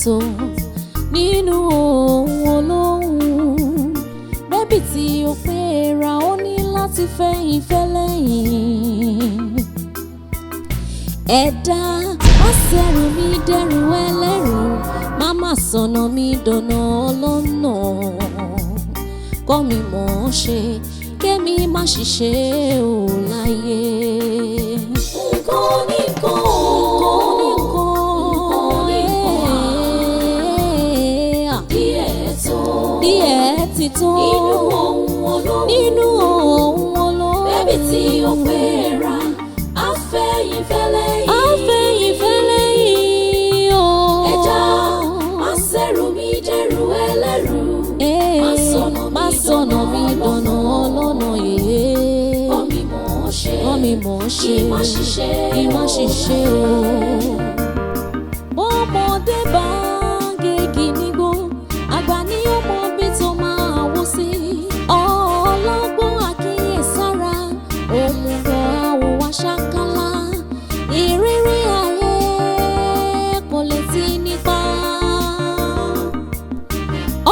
tó nínú ohun olóhùn bébì tí ó pé ra ó ní láti fẹ̀yìn fẹ́lẹ́yìn ẹ̀dá má ṣẹ̀rù mi dẹ̀rù ẹlẹ́rù má má sọ̀nà mi dọ̀nà ọlọ́nà kọ́ mi mọ̀ ọ́n ṣe kémi má ṣiṣẹ́ ò láyé. Nkan nìkan díẹ̀ ti tó nínú ohun olóhùn bébì tí ó pé ra afẹ́yìn fẹ́lẹ́yìn o ẹja má ṣẹ̀rù mi dẹ̀rù ẹlẹ́rù má sọ̀nà mi dọ̀nà ọlọ́nà yé kọ́ mi mọ̀ ọ́n ṣe kí má ṣiṣẹ́ o bọ́mọdé bá gègé nígbó àgbà ní ọmọ bí tó máa wó sí ọlọ́gbọ́n àkíyèsára òmùgọ̀ àwòwá ṣákálá ìrírí ayé kò lè ti nípa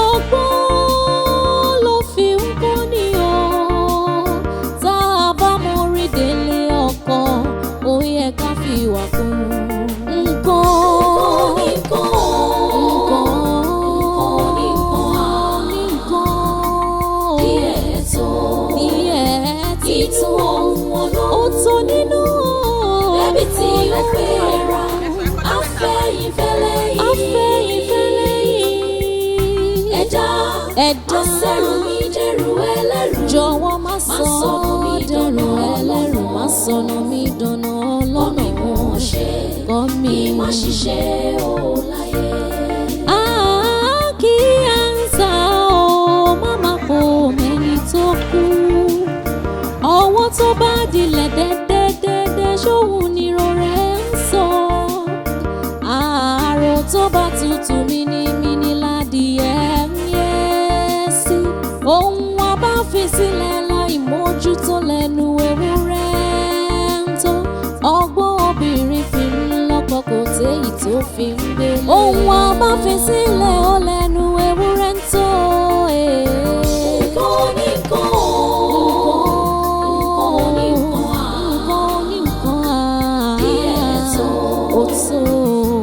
ọgbọ́n ló fi ń kọ́ ni o tá a bá mọ orí délé ọkọ ó yẹ ká fi wà fún ẹ̀dá sẹ́rù mi dẹ̀rù ẹlẹ́rù jọ̀wọ́ má sọ̀nà mi dọ̀nà ẹlẹ́rù má sọ̀nà mi dọ̀nà ọlọ́nà kọ́ mi má ṣiṣẹ́ ò láyé. Kí à ń sá o má má kó mẹ́ni tó kú ọwọ́ tó bá dilẹ̀ dẹ́dẹ́dẹ́dẹ́ ṣóhun nírò rẹ̀ ń sọ àárò tó bá tutù mímímí ládìẹ ohun a bá fi sílẹ̀ láì mójútó lẹ́nu ewúrẹ́ ń tó ọgbọ́n obìnrin fi ń lọ́kọ kò téyì tó fi ń gbé lé ohun a bá fi sílẹ̀ ó lẹ́nu ewúrẹ́ ń tó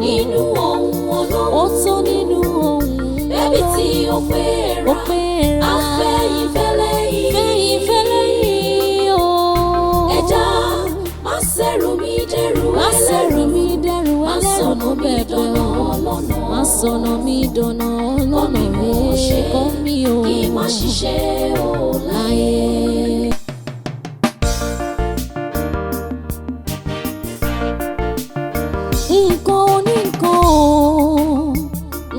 nínú ohun olóhùn ó tó nínú ohun bébì tí ó pé ra afẹ́yìn fẹ́lẹ́yìn o ẹja má ṣẹ̀rù mi dẹ̀rù ẹlẹ́rù má sọ̀nà mi dọ̀nà ọlọ́nà má sọ̀nà mi dọ̀nà ọlọ́nà kọ́ mi o kí má ṣiṣẹ́ ò láyé.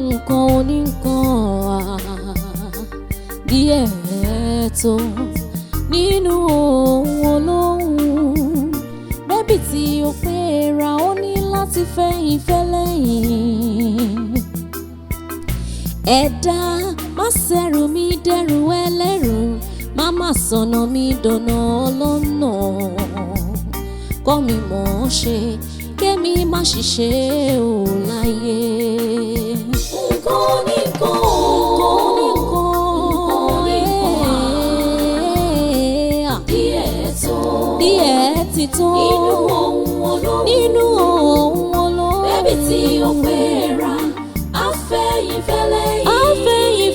Nkan oníkan díẹ̀ tó nínú ohun olóhùn bébì tí ó pé ra ó ní láti fẹ̀yìn fẹ́lẹ́yìn ẹ̀dá má ṣẹ̀rù mi dẹ̀rù ẹlẹ́rù má má sọ̀nà mi dọ̀nà ọlọ́nà kọ́ mi mọ̀ ọ́n ṣe kémi má ṣiṣẹ́ ò láyé. Nkan nìkan díẹ̀ ti tó nínú ohun olóhùn bébì tí ó pé ra afẹ́yìn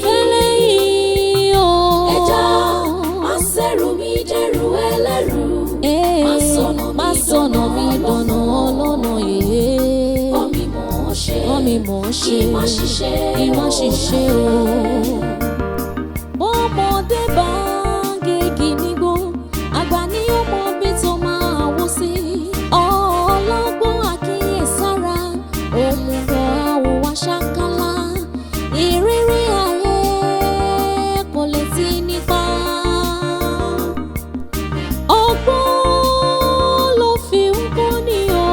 fẹ́lẹ́yìn o ẹja má ṣẹ̀rù mi dẹ̀rù ẹlẹ́rù má sọ̀nà mi dọ̀nà ọlọ́nà yé kọ́ mi mọ̀ ọ́n ṣe kí má ṣiṣẹ́ o bọ́mọdé bá gègé nígbó àgbà ní ọmọ bí tó máa wó sí ọlọ́gbọ́n àkíyèsára òmùgọ̀ àwòwá ṣákálá ìrírí ayé kò lè ti nípa ọgbọ́n ló fi ń kọ́ ni o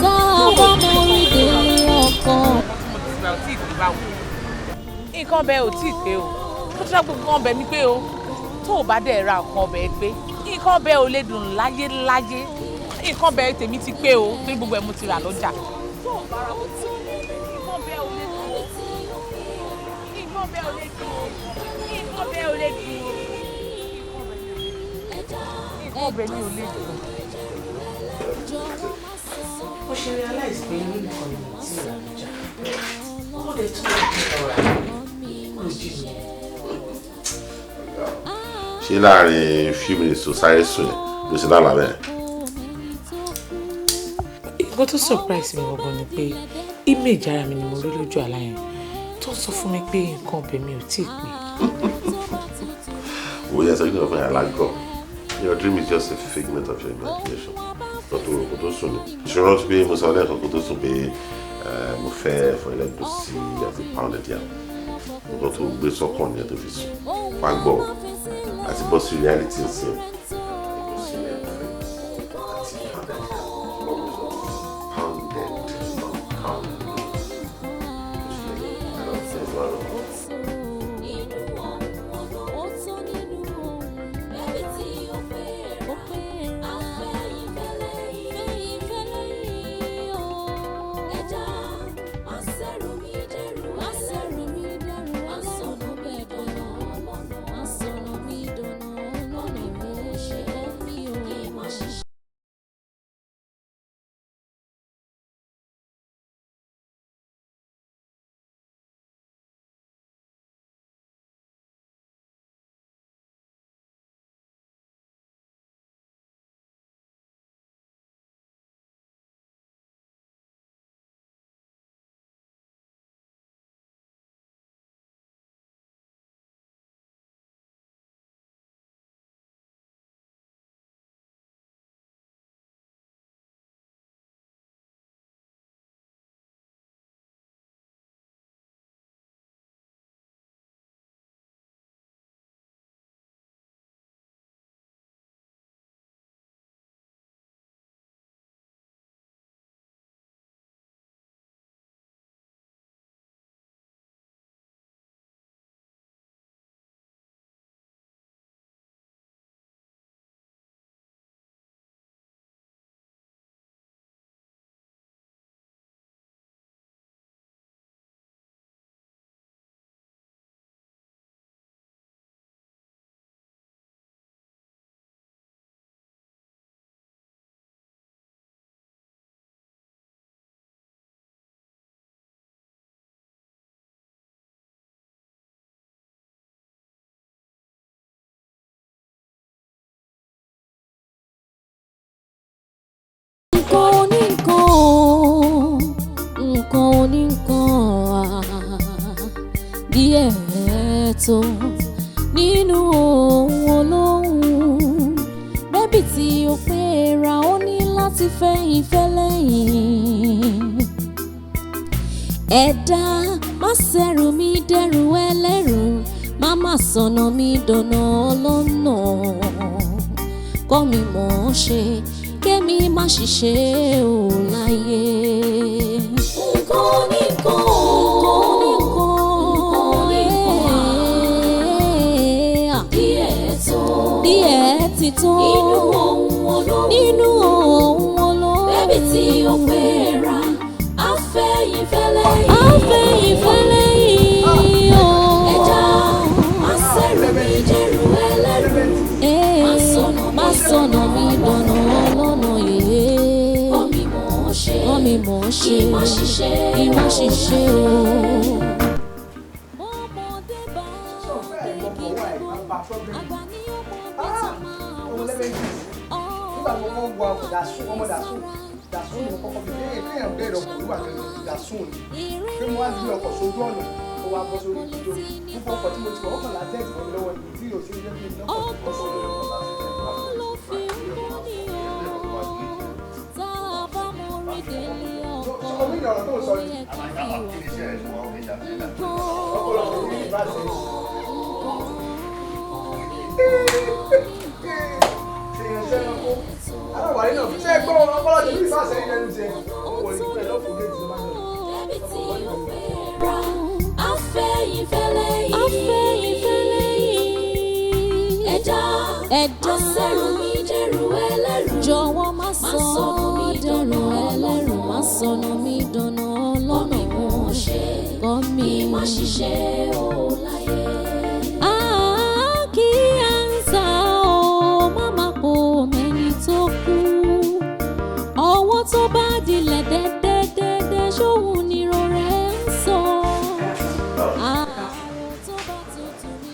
tá a bá mọ orí délé ọkọ. nǹkan ọbẹ̀ ò tí ì pé o tó tí wọ́n gbogbo ọbẹ̀ mi pé o tó o bá dẹ̀ ra nǹkan ọbẹ̀ pé nǹkan ọbẹ̀ ò lè dùn láyé nǹkan ọbẹ̀ tèmi ti pé o pé gbogbo ẹ̀ mo ti rà lọ́jà. tó o bá ra o tí nǹkan Mo ṣe realize pé inú nìkan ni mo ti rà níjà. Ó lè tún ọ̀rọ̀ ó jí mi. Ṣé láàrin few minutes tó sáré sùn ẹ̀ ló ṣe lálàá bẹ́ẹ̀? Nǹkan tó surprise mi gbogbo ni pé image ara mi ni mo rí lójú àlá yẹn tó sọ fún mi pé nǹkan ọbẹ̀ mi ò tí ì pé. Wo yẹn sọ kí ni wọ́n fẹ́ yàrá lágọ̀ọ́. Your dream is just a figment of your imagination. But kò tó sùn ni. Ìṣòro ti pé mo sọ lẹ́ẹ̀kan kò tó sùn pé mo fẹ́ fọ ẹlẹ́gùsí àti pounded yam. Nǹkan tó gbé sọ́kàn ni ẹ tó fi sùn. Wá gbọ́ àti bọ́ sí reality nsìn. Tó nínú ohun olóhùn bébì tí ó pé ra ó ní láti fẹ́ ìfẹ́ lẹ́yìn ẹ̀dá má ṣẹ̀rù mi dẹ̀rù ẹlẹ́rù má má sọ̀nà mi dọ̀nà ọlọ́nà kọ́ mi mọ̀ ọ́n ṣe kémi má ṣiṣẹ́ ò láyé. Nkan díẹ̀ ti tó nínú ohun olóhùn bébì tí ó pé ra afẹ́yìnfẹ́lẹ́ yìí ẹja àṣẹrù mi jẹ́rù ẹlẹ́rù má sọnà mi dọ̀nà ọlọ́nà yìí kọ́ mi mọ̀ ọ́ ṣe ìmọ̀ ṣiṣẹ́ o. Dasun ọmọ dasun ni mo kọ́kọ́ fi kéèyàn bẹ̀rẹ̀ ọkọ̀ nígbà tó ń dasun ni pé mo wá gbé ọkọ̀ sójú ọ̀nà tó wá bọ́ sórí ìdíjọ́ púpọ̀ ọkọ̀ tí mo ti kọ́ ọkọ̀ látẹ́ẹ̀tì mọ́ mi lọ́wọ́ ní tí yóò ṣe ń jẹ́ kí n lọ́kọ̀ tó kọ́ sórí ọkọ̀ omi ìyọ̀rọ̀ tó sọ ni ọ̀pọ̀lọpọ̀ ní ìbáṣe aláwárí náà ṣe é gbọ́ ọpọlọ tẹ̀lé ìfàṣẹ ilẹ̀ ẹnu ṣe wọ̀ ní ìpínlẹ̀ lọ́kùn géètì ló máa ń lọ. Afẹ́yìnfẹ́lẹ́ yìí ẹja àṣẹrù mi dẹ̀rù ẹlẹ́rù jọ̀wọ́ má sọnù mi dọ̀nà ẹlẹ́rù má sọnù mi dọ̀nà ọlọ́nà kọ́ mi má ṣiṣẹ́ o láyé. Kí àǹsà o máma kò mẹ́ni tó kú. Ọwọ́ tó bá dilẹ̀ dẹ́dẹ́dẹ́dẹ́ ṣóhun ni rọrẹ́ ń sọ. Tó bá tutù ní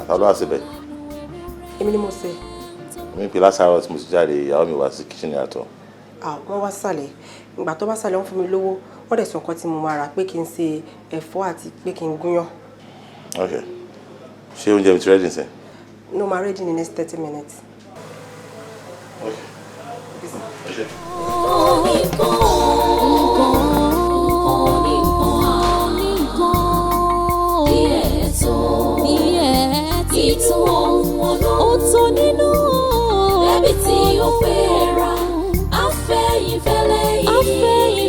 ta ló wá síbẹ̀? Èmi ni mo ṣe. Mi pè lásàárọ̀ tí mo ti jáde ìyàwó mi wá sí kíṣìnì àtọ̀. Wọ́n wá sàlẹ̀. Ìgbà tó bá sàlẹ̀ wọ́n fún mi lówó. Wọ́n dẹ̀ sọ nǹkan tí mo máa rà pé kí n ṣe ẹ̀fọ́ àti pé kí n gúnyán. Ok. Ṣé oúnjẹ mi ti ready nsẹ̀? No, ma ready in the next 30 minutes. Ok. Okay. Ọ̀tọ̀ nínú ẹbí tí ó pé ra afẹ́yìnfẹ́lẹ́ yìí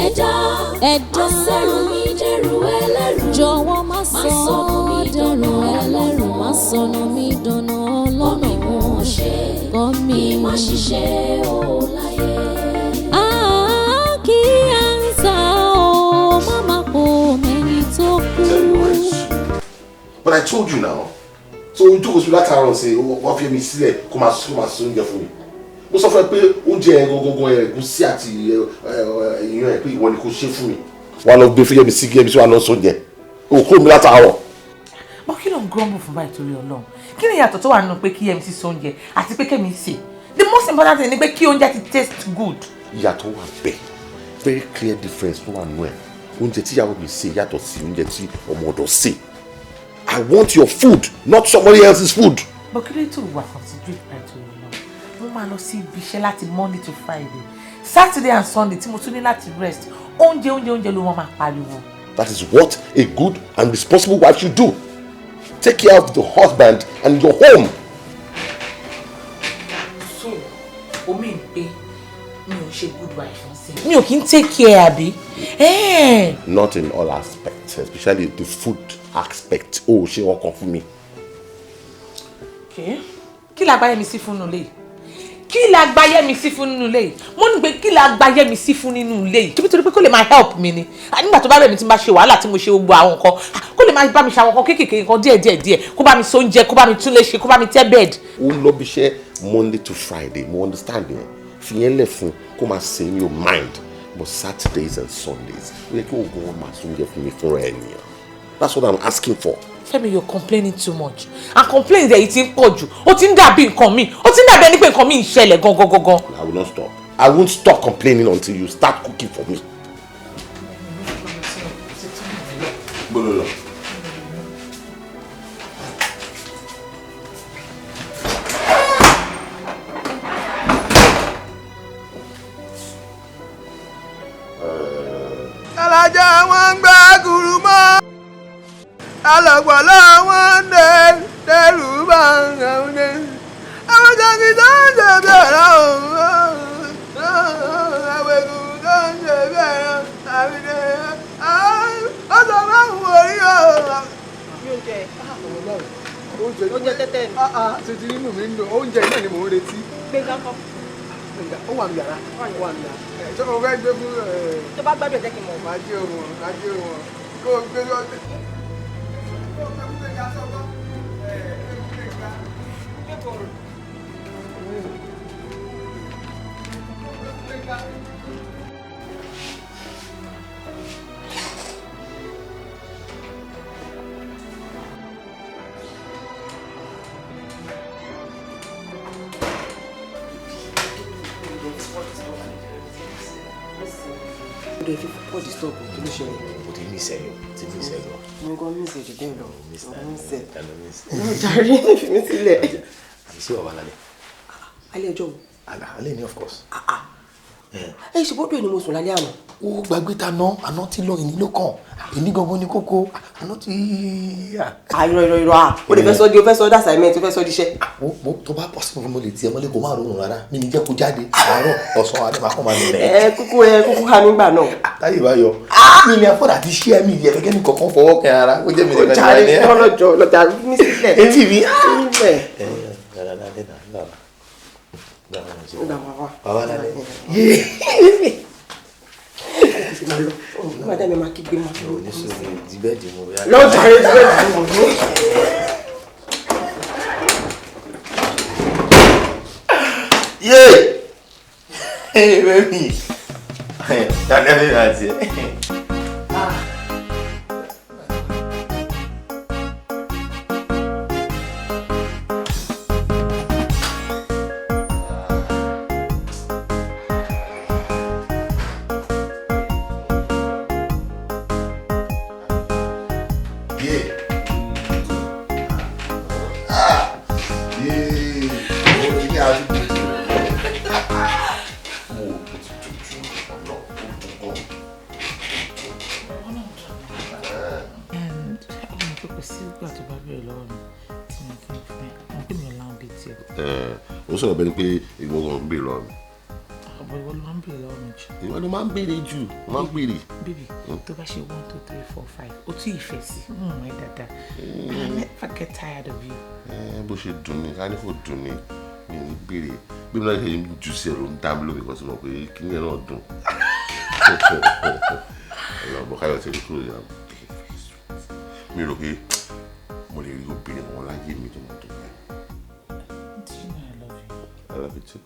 ẹ̀dá sẹ́rù mi dẹ̀rù ẹlẹ́rù jọ̀wọ́ má sọnù mi dọ̀nà ẹlẹ́rù má sọnù mi dọ̀nà ọlọ́nà mo ṣe kọ́ mi má ṣiṣẹ́ o láyé. Kí àǹsà o máma kò mẹ́ni tó kú. But I told you now. So ojú kò sí látàárọ̀ ṣe wọ́n fi mi sílẹ̀ kó máa sún oúnjẹ fún mi. Mo sọ fún ẹ pé oúnjẹ gangan ẹ̀gúsí àti ìyàn ẹ̀ pé ìwọ ni kò ṣe fún mi. Wọ́n á lọ gbé fúyẹ́mi sí gẹ́mi sí wọ́n á lọ sóúnjẹ. Òkú mi látàárọ̀. Bọ́ kí ló ń grumble fún báyìí torí Ọlọ́run? Kí ni ìyàtọ̀ tó wà nínú pé kí MC sóúnjẹ àti pé kẹ́mi sè? The most important thing ni pé kí oúnjẹ ti taste good. Ìyàtọ̀ wà bẹ́ẹ̀. Very clear difference ló wà nínú ẹ̀. Oúnjẹ tí ìyàwó mi sè yàtọ̀ sí oúnjẹ tí ọmọ ọ̀dọ̀ sè. I want your food, not somebody else's food. But kí ló tó wà considerate by to you now? Mo máa lọ sí ibi iṣẹ́ láti Monday to Friday. Saturday and Sunday tí mo tún ní láti rest. Oúnjẹ ló máa pariwo. That is what a good and responsible wife should do. Take care of the husband and your home. So, omi ń pé mi ò ṣe good wife nsìn. Mi ò kí ń take care àbí? Not in all aspects, especially the food aspect. Oh, ṣé wọ́n kàn fún mi. Kí la gbáyé mi sí fún nínú ilé yìí? Kí la gbáyé mi sí fún nínú ilé yìí? Mo ní pé kí la gbáyé mi sí fún nínú ilé yìí? Kí nítorí pé kó lè máa help mi ni. Nígbà tó bá rẹ̀ mi tí máa ṣe wàhálà tí mo ṣe gbogbo àwọn nǹkan, kó lè máa bá mi ṣe àwọn nǹkan kéékèèké nǹkan díẹ̀, kó bá mi sóúnjẹ, kó bá mi tún lé ṣe, kó bá mi tẹ́ bed. Ó ń lọ bí iṣẹ́ Monday to Friday, mo understand yẹn. Fi yẹn lẹ̀ fún kó máa ṣe in your mind. But Saturdays and Sundays, ó yẹ kí oògùn wọn máa sóúnjẹ fún mi fúnra ẹ̀ nìyẹn. That's what I'm asking for. Femi, you're complaining too much. And complain there it ń pọ̀ jù. Ó ti ń dàbí nǹkan mi. Ó ti ń dàbí ẹni pé nǹkan mi ń ṣẹlẹ̀ gangan. I will not stop. I won't stop complaining until you start cooking for me. Bololo. Alájà wọn gbá gùrù mọ́. Alọ̀gbọ̀lọ́ wọn dẹrù bá ń dé. Àwọn jàǹkì tó ń ṣe bẹ̀rẹ̀ òun. Àwọn ègùn tó ń ṣe bẹ̀rẹ̀ àbídé. Ó sọ máa ń wòrí o. Oúnjẹ tẹ́tẹ́ ni. Tètè nínú mi ń dùn. Oúnjẹ náà ni mò ń retí. Gbẹ̀ngàn kan. Ó wà ní yàrá. Ṣé o fẹ́ gbé fún Tó bá gbádùn ẹ̀ jẹ́ kí n mọ̀. máa jẹ́ òun. Kó o gbé lọ́dẹ. Ọ̀dọ̀ ìfi púpọ̀ disturb kí ló ṣẹlẹ̀? Mo ti miss ẹ yọ. Mo gan miss ẹ jù bẹ́ẹ̀ lọ. Miss ẹ. Mo jàre fi mí sílẹ̀. Àbí sí bàbá lálẹ́. Alẹ́ ọjọ́ wo? Alẹ́ ni of course. Ṣe bọ́dọ̀ ẹni mo sùn lálẹ́ àná. Ó gbàgbé ta ná, àná ti lọ ìní ló kàn. Èní gangan ni kókó. Àná ti. Irọ́. O lè fẹ́ sọ assignment, o fẹ́ sọ díṣẹ́. Mo tó bá pọ̀ sí mo lè tiẹ̀ mọ́lẹ́ kó má ronú rárá. Mi ní jẹ́ kó jáde. Àárọ̀ ọ̀sán adé máa kọ́ máa lè rẹ̀. Kúkú ha nígbà náà. Táyé bá yọ. Mi ni afọ́dà ti ṣí ẹ̀mí ìdí ẹ̀fẹ́ kẹ́ni kankan fọwọ́ kẹ́ ara. Ó jẹ́ mi lẹ́gbẹ̀ẹ́ Jàre lọ́jà mi sílẹ̀. Etí mi. Sílẹ̀. Madame ma kígbe ma. Yeah! Hey, baby! That's it. Sọ̀rọ̀ bẹ́ẹ̀ ni pé ìwọ gan ń bèrè lọ́wọ́ mi. Àbọ̀ ìwọ ló máa ń bèrè lọ́wọ́ mi jù. Ìwọ ló máa ń bèrè jù, máa ń bèrè. Bébì, tó bá ṣe 1, 2, 3, 4, 5, o tún ìfẹ́ sí. Ẹ dáadáa. I never get tired of you. Bó ṣe dùn ní, ká ní kò dùn ní, mi ò ní bèrè. Bí mo náà ṣe ń jù sí ẹ̀rọ ń dá mi lóbi kan sí mo pé kí ni ẹ̀ náà dùn. Ọ̀bọ̀ káyọ̀ ti rí kúrò yàrá. Mi rò pé mo lè rí obìnrin wọn láyé mi tó mọ̀ tó báyìí. I love you too.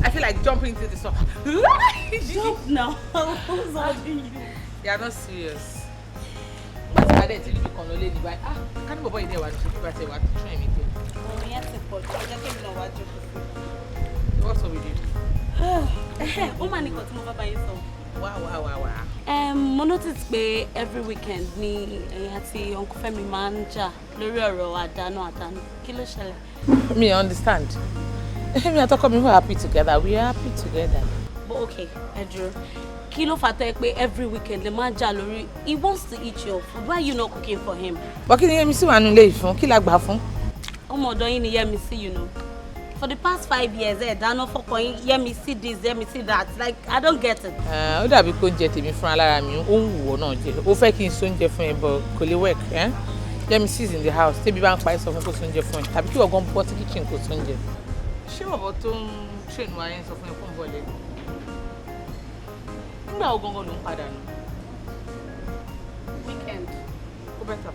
I feel like jumping into the sofa. Jump now. Who's holding you? You are not serious. But I didn't tell you can only buy. Can't go buy there. What you buy? What you trying me to? Oh, yes, but I just came to watch you. What's up with you? Oh man, got to move by yourself. Wow. Mo notice pé every weekend ni àti Uncle Femi máa ń jà lórí ọ̀rọ̀ àdánù. Kí ló ṣẹlẹ̀? Me understand. Me and Toko, we were happy together. We are happy together. But okay, Edro. Kí ló fà tó pé every weekend le máa ń jà lórí. He wants to eat your food. Why are you not cooking for him? But kí ni Yẹ́misí wà nílé ìfún? Kí la gbà fún? Ọmọ ọ̀dọ̀ yín ni Yẹ́misí, you know. For the past 5 years, dáná fọ́kọ yín, Yẹ́misí this, Yẹ́misí that. Like, I don't get it. Ó dàbí pé oúnjẹ tèmi fúnra lára mi, ó ń wù ọ́ náà jẹ. Ó fẹ́ kí n so oúnjẹ fún ẹ, but kò lè work. Yẹ́misí is in the house. Tẹ́bí bá ń pa ẹ́ sọ fún kó so oúnjẹ fún ẹ. Tàbí kí wọ́n gan bọ́ sí kitchen kó so oúnjẹ. Ṣé bọ̀bọ̀ tó ń train wa yẹn sọ fún ẹ fún bọ́ọ̀lù ẹ̀? Nígbà wo gangan ló ń padà nù? Weekend. Ó bẹ́tà.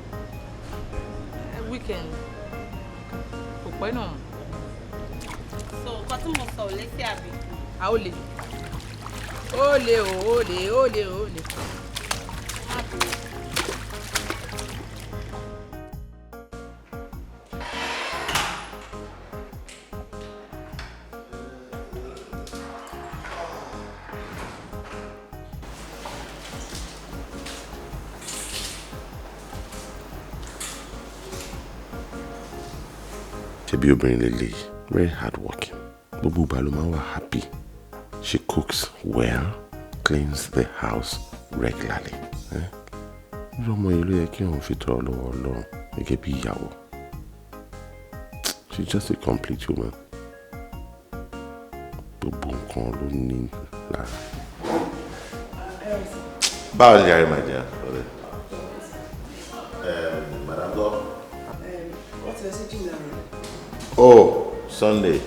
Weekend. Kò pẹ́ náà. So, nǹkan tí mo sọ ò lé sí àbí? A ó le. Ó le. Ṣebí obìnrin lélẹ̀, very hardworking. Gbogbo ìgbà ló máa wà happy. She cooks well, cleans the house regularly. Irú ọmọ yìí ló yẹ kí òun fi tọrọ lọ́wọ́ Ọlọ́run gẹ́gẹ́ bí ìyàwó. She's just a complete woman. Gbogbo nǹkan ló ní lára. Báwo ni yàrá máa jẹ́ ọ̀rẹ́? Madam Go. Wọ́n ti lọ sí gym láàárọ̀. Oh, Sunday.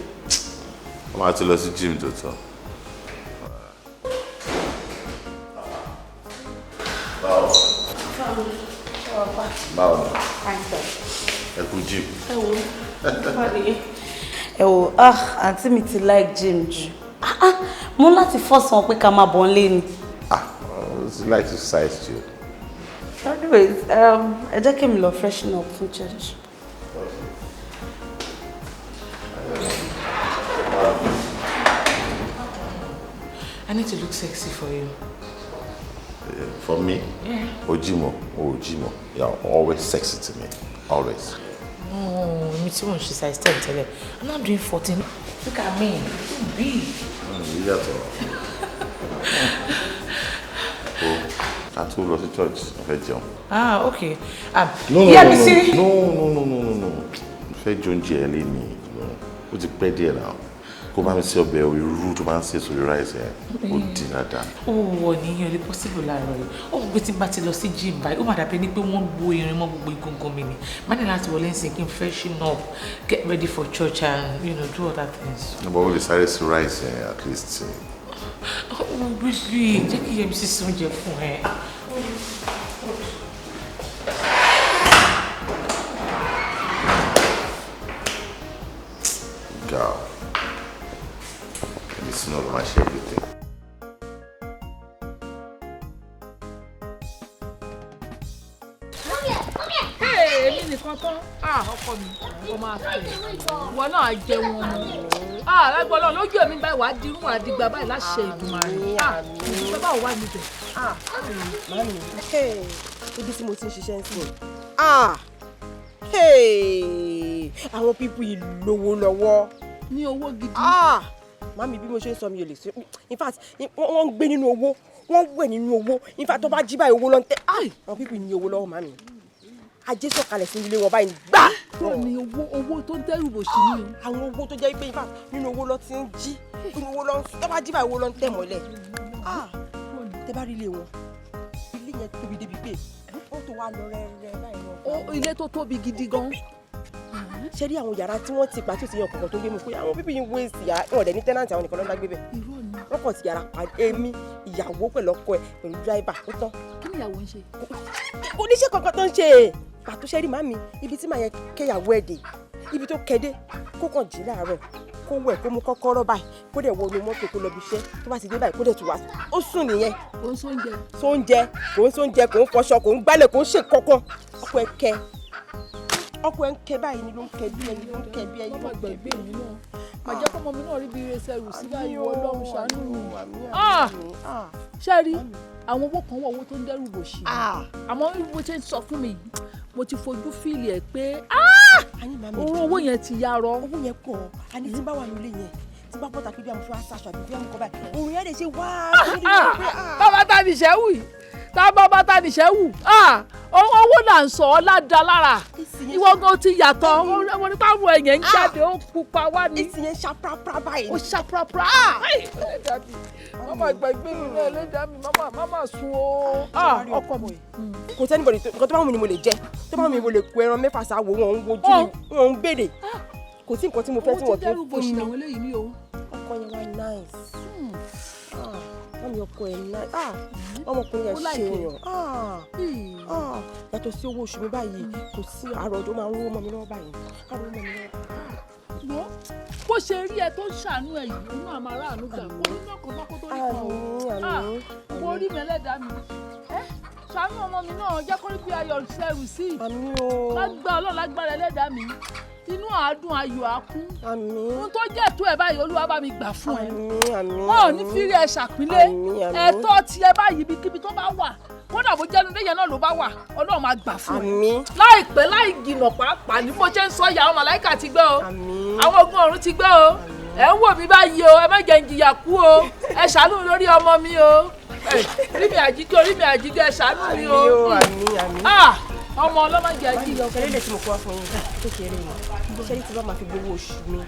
I'm out to the gym to talk. Báwo. Ẹ kú gym. Ẹ wò, àǹtí mi ti like gym jù. Mo láti force wọn pé ká máa bọ̀ nílé ni. She likes to exercise too. Anyways, ẹ jẹ́ kí mi lọ freshen up fún church. I need to look sexy for you. For me? Yeah. Ojimo. You're always sexy to me. Always. No, me too much size 10 tell you. I'm not doing 14. Look at me. Too big. ká tó lọ sí church mo fẹ́ jẹun. Okay. Yeah, mi sí. No. Mo fẹ́ jẹ oúnjẹ ẹ lẹ́ni. Ó ti pẹ́ díẹ̀ náà. Kó bá mi ṣe ọbẹ̀ irú tó máa ń ṣe sórí rice ẹ̀. Ó di dáadáa. Wọ̀ nìyẹn lè possible láàárọ̀ yìí. Ó mọ̀ pé tí n bá ti lọ sí gym báyìí, ó máa dàbí ẹni pé wọ́n gbó irin mọ́ gbogbo egungun mi ni. Má ní láti wọlé nsìn kí n freshen up, get ready for church and do other things. But ó lè sáré sí rice at least. Baby, jẹ́ kí Yẹmi sísun oúnjẹ fún ẹ. Girl, it's not my everything. Èmi nìkan tán ọkọ mi ó máa fẹ́ ìwọ náà jẹun ọmọ lágbọ́lọ́ lójú ẹ̀mí báyìí wàá dirun àdìgbà báyìí láṣẹ Èdùmàrè ìfẹ́ báwo wà níbẹ̀. Màámi ibi tí mo ti ń ṣiṣẹ́ ń sìn àwọn pípú yìí lówó lọ́wọ́ ní owó gidi. Màámi bí mo ṣe ń sọ mi ò lè sọ in fact wọ́n ń gbé nínú owó wọ́n wẹ̀ nínú owó in fact tó bá jí báyìí owó ló ń tẹ́ àwọn pípú yìí ní owó lọ́wọ́ màámi ajé sọ̀kalẹ̀ sí ilé wọn báyìí gbà. bẹ́ẹ̀ ni owó tó ń dẹ́rù bò sí ni. àwọn owó tó jẹ́ pé in fact nínú owó ló ti ń jí nínú owó ló ń tó bá jí báyìí owó ló ń tẹ̀ mọ́lẹ̀. tẹ́ bá rí ilé wọn ilé yẹn tóbi débi pé ó tó wá lọ rẹ́rẹ́ báyìí. ilé tó tóbi gidi gan. ṣé rí àwọn yàrá tí wọ́n ti pa tí ò ti yan kọ̀ọ̀kan tó gbé mu pé àwọn pípín yín wé sí wọn dẹ̀ ní tẹ́nàntì àwọn nìkan ló ń dá gbé bẹ̀. wọ́n kàn sí yàrá èmi ìyàwó pẹ̀lú ọkọ ẹ̀ pẹ̀lú dráìbà ó tán. kí ni ìyàwó ń ṣe? oníṣẹ́ kankan tó ń ṣe pàtó ṣẹ́rí màmí ibi tí màá yẹ kẹ́yàwó ẹ̀ dé ibi tó kẹ́dé kó kàn jí láàárọ̀ kó wẹ̀ kó mú kọ́kọ́rọ́ báyìí kó dẹ̀ wọnú mọ́tò kó lọ bí iṣẹ́ tó bá ti dé báyìí kó dẹ̀ tù wá ó sùn nìyẹn. kò ń sóúnjẹ. sóúnjẹ kò ń fọṣọ kò ń gbálẹ̀ kò ń ṣe kankan ọkọ ẹ̀ ń kẹ́ báyìí ni ló ń kẹ́ bí ẹni ló ń kẹ́ bí ẹni ló ń kẹ́ bí ẹni náà. àjẹ́ kọ́mọ mi náà rí bí ire ṣẹrù sí báyìí wọ Ọlọ́run ṣàánú mi. ṣé rí àwọn owó kan wọ owó tó ń dẹ́rù bò sí. àmọ́ bó ṣe ń sọ fún mi mo ti fojú fíìlì ẹ̀ pé owó yẹn ti yarọ. owó yẹn pọ̀ àní tí bá wà nílé yẹn tí bá bọ́ta pé bí àwọn fún aṣáṣọ àbí bí àwọn kọ́ báyìí òun yẹn lè ṣe wá. bàbá ta nìṣẹ́ wù bàbá ta nìṣẹ́ wù owó là ń sọ ọ́ ládàá lára ìwọ gan ti yàtọ̀ wọn ní káwọn ẹ̀yẹ̀ ń jáde ó pupa wá ní. ìsìn yẹn ṣàprápra báyìí. ó ṣàprápra. mama gbàgbé mi náà ẹlẹ́dàá mi mama sun o. ọkọ mi. kò sẹ́ni bọ̀dì nǹkan tó bá wù mí ni mo lè jẹ tó bá wù mí mo lè kó ẹran mẹ́fà sáwò wọn ń wojú wọn ń béèrè kò sí nǹkan tí mo fẹ́ tí wọ́n fi fún mi. àwọn eléyìí ní o. ọkọ yẹn wá nice. wọ́n mi ọkọ ẹ̀ nice. ọmọkùnrin yẹn ṣe èèyàn. yàtọ̀ sí owó oṣù mi báyìí kò sí àárọ̀ ọjọ́ máa ń wó mọ́ mi lọ́wọ́ báyìí. bó ṣe rí ẹ tó ń ṣàánú ẹ yìí inú àmọ́ aráàlú gbà kó nínú ọkọ̀ mọ́kó tó rí kan o. mo rí mi ẹlẹ́dàá mi ṣàánú ọmọ mi náà jẹ́ kó rí bí ayọ̀ ṣẹ́rù sí i. lágbá Ọlọ́run lágbára ẹlẹ́dàá mi inú àádùn ayọ̀ àkún. ohun tó jẹ́ ètò ẹ̀ báyìí Olúwa bá mi gbà fún ẹ. wọn ò ní fírí ẹ ṣàpínlẹ̀ ẹ̀tọ́ tiẹ̀ báyìí ibikíbi tó bá wà kódà bó jẹ́nu léyìn náà ló bá wà Ọlọ́run máa gbà fún ẹ. láìpẹ́ láì jìnnà pàápàá ní mo ṣe ń sọ ìyá àwọn màláìkà ti gbẹ́ o àwọn ogun ọ̀run ti gbẹ́ o ẹ̀ ń wò mí báyìí o ẹ má jẹ́ ń jìyà kú o ẹ ṣàánú lórí ọmọ mi o orí mi àjíkẹ́ ẹ ṣàánú mi o ọmọ ọlọ́mọdé àjíkẹ́. kẹlẹ́lẹ̀ tí mo kọ́ fún yín kékeré yìí ṣé tí bá máa fi gbowó oṣù mi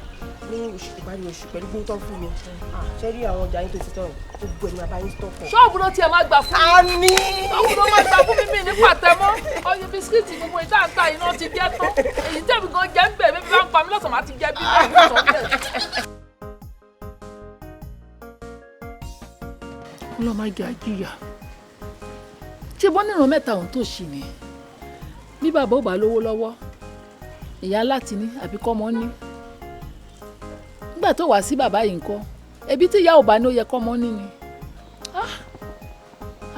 ní oṣù ìparí oṣù pẹ̀lú gbóhùn tó ń fún mi ṣé rí àwọn ọjà yín tó ti tọ̀ gbogbo ẹ̀ ní bàbá yín tó pọ̀. ṣọ́ọ̀bù ló tiẹ̀ máa gbà fún mi. ṣọ́ọ̀bù ló máa gbà fún mi ní pàtẹ́mọ́ ọyọ bisikíìtì gbogbo ìdáǹtà iná ti jẹ́ tán èyí tẹ̀mí gan jẹ́ ń bẹ̀ bébí bá ń pa mí lọ́sàn-án máa ti jẹ́ bí ọlọ́mọdé àjíyà ṣé bọ́ nìran mẹ́ta òun tó ṣì ní bí bàbá ò bá lówó lọ́wọ́ ìyá láti ní àbí kọ́mọ ní nígbà tó wá sí bàbá yìí ńkọ́ ẹbí tí ìyá ò bá ní ó yẹ kọ́mọ ní ni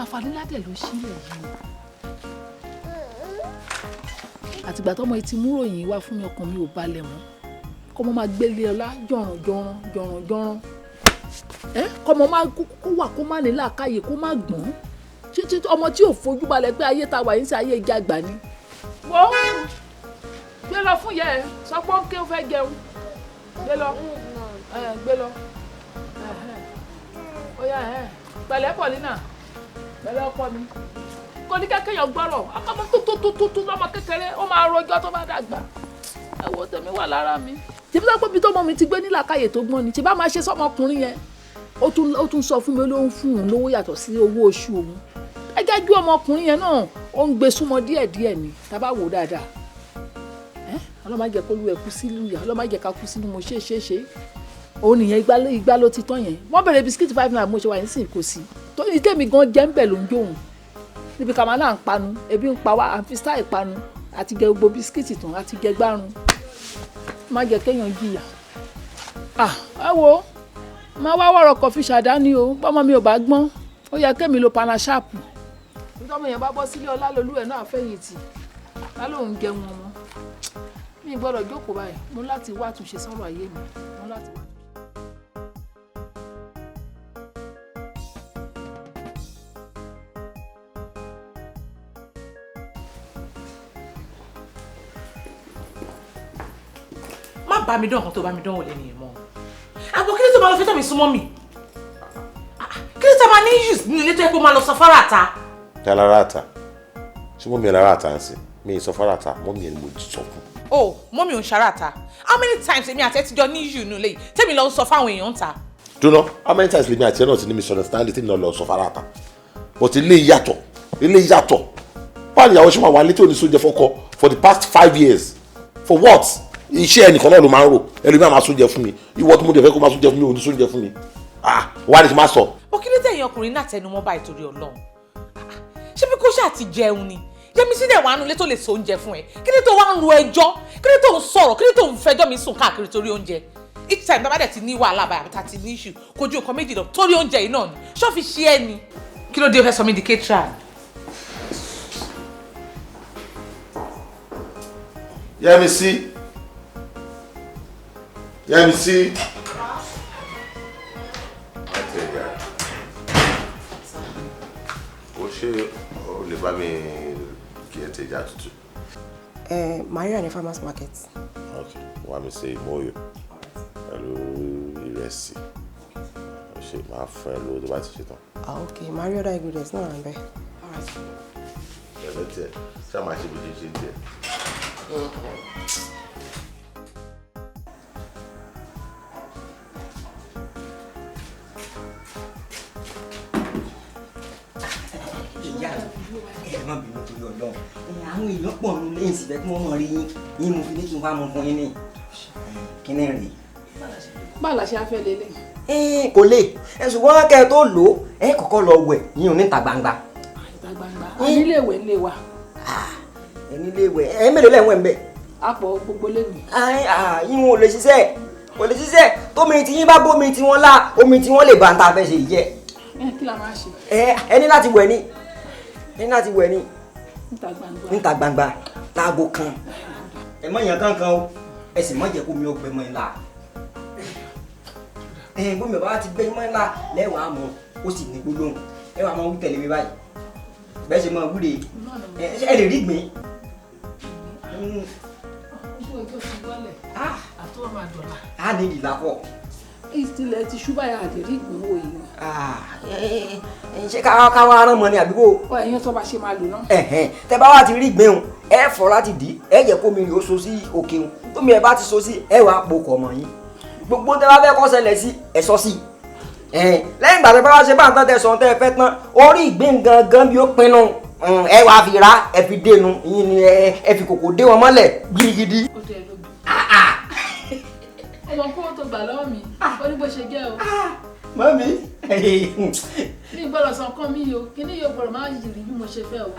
àǹfààní ládẹ̀ ló sílẹ̀ yìí àtìgbà tọ́mọ etí múròyìn wá fún mi ọkàn mi ò balẹ̀ mọ́ kọ́mọ máa gbélé ọlá jọ̀ràn kọ́mọ máa kó wà kó má ní làákàyè kó má gbọ́n ọmọ tí ò fojú balẹ̀ pé ayé ta wà yín sí ayé ìjà àgbà ni. wọ́n gbé lọ fún yẹ ẹ sọ pé ó ń ké ó fẹ́ jẹun gbé lọ ó yá pẹ̀lẹ́ Paulina pẹ̀lẹ́ ọkọ mi. kò ní kéèyàn gbọ́rọ̀ àkọ́mọ́ tó lọ́mọ kékeré ó máa rojọ́ tó bá dàgbà ẹ wo tèmi wà lára mi tí bí bí tó mọ mi ti gbé nílàkàyè tó gbọ́n ni tí bá máa ṣe sọ́mọkùnrin yẹn ó tún sọ fún mi ló ń fún òun lówó yàtọ̀ sí owó oṣù òun ẹgẹ́ ju ọmọkùnrin yẹn náà ó ń gbé súnmọ́ díẹ̀díẹ̀ ni tá bá wò dáadáa ọlọ́mọ jẹ́ kó lu ẹ̀kú sílùú yà ọlọ́mọ jẹ́ ká kú sínú mo ṣe òun nìyẹn igbá ló ti tán yẹn wọ́n bẹ̀rẹ̀ bisikíìtì 5 naira mo ṣe wà ní sìn kò sí tó ní tèmi gan jẹ́ ń bẹ̀ ló ń jóun níbi kàmá náà ń panu ebi ń pa wá àfi stáì panu àti gẹ gbogbo bisikíìtì tán àti gẹ gbárùn má jẹ́ kéèyàn jìyà ẹ wo máa wá wọ̀rọ̀ kọfí ṣàdání o bọ́mọ mi ò bá gbọ́n ó yẹ kémi lo panashapu tọ́mọ yẹn bá bọ́ sílé ọlá lolú ẹ̀ náà fẹ̀yìntì lálóhùn jẹun ọmọ mi gbọ́dọ̀ jókòó báyìí mo láti wá àtúnṣe sọ̀rọ̀ ayé mi mo láti wá. má bá mi dán kan tó bá mi dán wò lẹ́nu yẹn mọ́ àbọ̀ kí ló tó máa lọ fẹ́ tọ́ mi súnmọ́ mi kí ló tó máa ní issues ní ilé tó yẹ kó máa lọ sọ fárá ta. kí alára ta ṣé mọ́mí alára ta ń sìn mí sọ fárá ta mọ́mí ẹni mo sọ fún. oh mọ́mí ò ń ṣará ta how many times èmi àti ẹ ti jọ ní issue nù lẹ́yìn tẹ́mi lọ sọ fáwọn èèyàn ta. dúró how many times lèmi àti ẹ náà ti ní misunderstanding tí mi náà lọ sọ fárá ta but ilé yàtọ̀ báwo ìyàwó ṣe máa wà létí òní sóúnjẹ fọ́kọ for the past 5 years for what iṣẹ́ ẹnìkan náà ló máa ń rò ẹlòmíì máa sóúnjẹ fún mi ìwọ tí mo dẹ̀ fẹ́ kó máa sóúnjẹ fún mi ò ní sóúnjẹ fún mi wá ní kí n máa sọ. ó kí ló tẹ̀yìn ọkùnrin náà tẹnu mọ́ báyìí torí Ọlọ́run ṣé bí kò ṣáà ti jẹun ni yẹmi sílẹ̀ wàánu ilé tó lè so oúnjẹ fún ẹ kí ló tó wá ń ro ẹjọ́ kí ló tó ń sọ̀rọ̀ kí ló tó ń fẹjọ́ mi sùn káàkiri torí oúnjẹ each time tá bá dẹ̀ ti ní wàhálà báyìí àbí tá ti ní issue kojú nǹkan méjì lọ torí oúnjẹ yìí náà ni ṣọ́ọ̀fì ṣí ẹ ni kí ló dé fẹ́ sọ mí di caterer. Yẹ́misí. Ó ṣe ó lè bá mi kí ẹ tẹja tútù. Maria ní farmers market. Okay, wá mi ṣe ìmọ̀ọ́yọ̀ pẹ̀lú ìrẹsì. Ó ṣe máa fún ẹ lówó tó bá ti ṣe tán. Okay, Maria other ingredients náà ń bẹ. Ẹ̀rọ tiẹ̀ ṣáà máa ṣe bí ṣe tiẹ̀. má bínú torí Ọlọ́run àwọn èèyàn pọ̀ nínú lẹ́yìn síbẹ̀ kí wọ́n mọ̀ rí yín mo fi ní kí n wá mọ fún yín ní kíní rèé. báwo la ṣe á fẹ́ lélẹ̀. kò lè ṣùgbọ́n kẹ́ ẹ tó lò ó ẹ kọ́kọ́ lọ wẹ̀ yín ò níta gbangba. ìta gbangba nílé ìwẹ̀ ńlẹ̀ wa. ẹ nílé ìwẹ̀ ẹ mélòó lẹ́wọ̀n ẹ̀ ń bẹ̀. àpọ̀ gbogbo lẹ́nu. yín ò lè ṣiṣẹ́ tómi tí yín bá bómi tí wọ́n lá omi tí wọ́n lè bá ń ta fẹ́ ṣe yìí jẹ́. kí la máa ṣe. ẹ ní láti wẹ̀ ni láti wẹ̀ ni níta gbangba láago kan ẹ mọ̀ yàn kankan o ẹ sì mọ̀ jẹ́ kó mi ó gbẹ mọ́ ẹ la gómìnà bàbá ti gbẹ mọ́ ẹ la lẹ́wàá mọ́ ó sì ní gbólóhùn ẹ wàá mọ́ wí tẹ̀lé mi báyìí bẹ́ẹ̀ ṣe mọ́ wúre ẹ lè rí gbìn. a ní ìlà pọ̀. ìtìlẹ̀ ti ṣúbà yà àdérí ìgbìmọ̀ yìí. ṣé káwá arán mọ ni àbíkó. ẹ̀yin tó bá ṣe máa lò náà. tẹ bá wà ti rí ìgbéhùn ẹ fọ láti dì ẹ jẹ́ kó mi rí o so sí òkè òun tómi ẹ bá ti so sí ẹ wàá po kọ̀ mọ́ yín gbogbo tẹ bá fẹ́ kó ṣẹlẹ̀ sí ẹ sọ sí. lẹ́yìn ìgbà tẹ bá wá ṣe bá ń tán tẹ sọ tẹ fẹ́ tán orí ìgbín gangan bí ó pinnu ẹ wàá fi ra ẹ fi dénú yín ni ẹ fi kòkò dé wọn mọ́lẹ̀ gidigidi. ọmọ kó tó gbà lọ́wọ́ mi ó ní bó ṣe jẹ́ o. mọ́mí. ní ìgbọ́dọ̀ sọ kán mi o kí ni yóò gbọ́dọ̀ máa yìí rí bí mo ṣe fẹ́ o.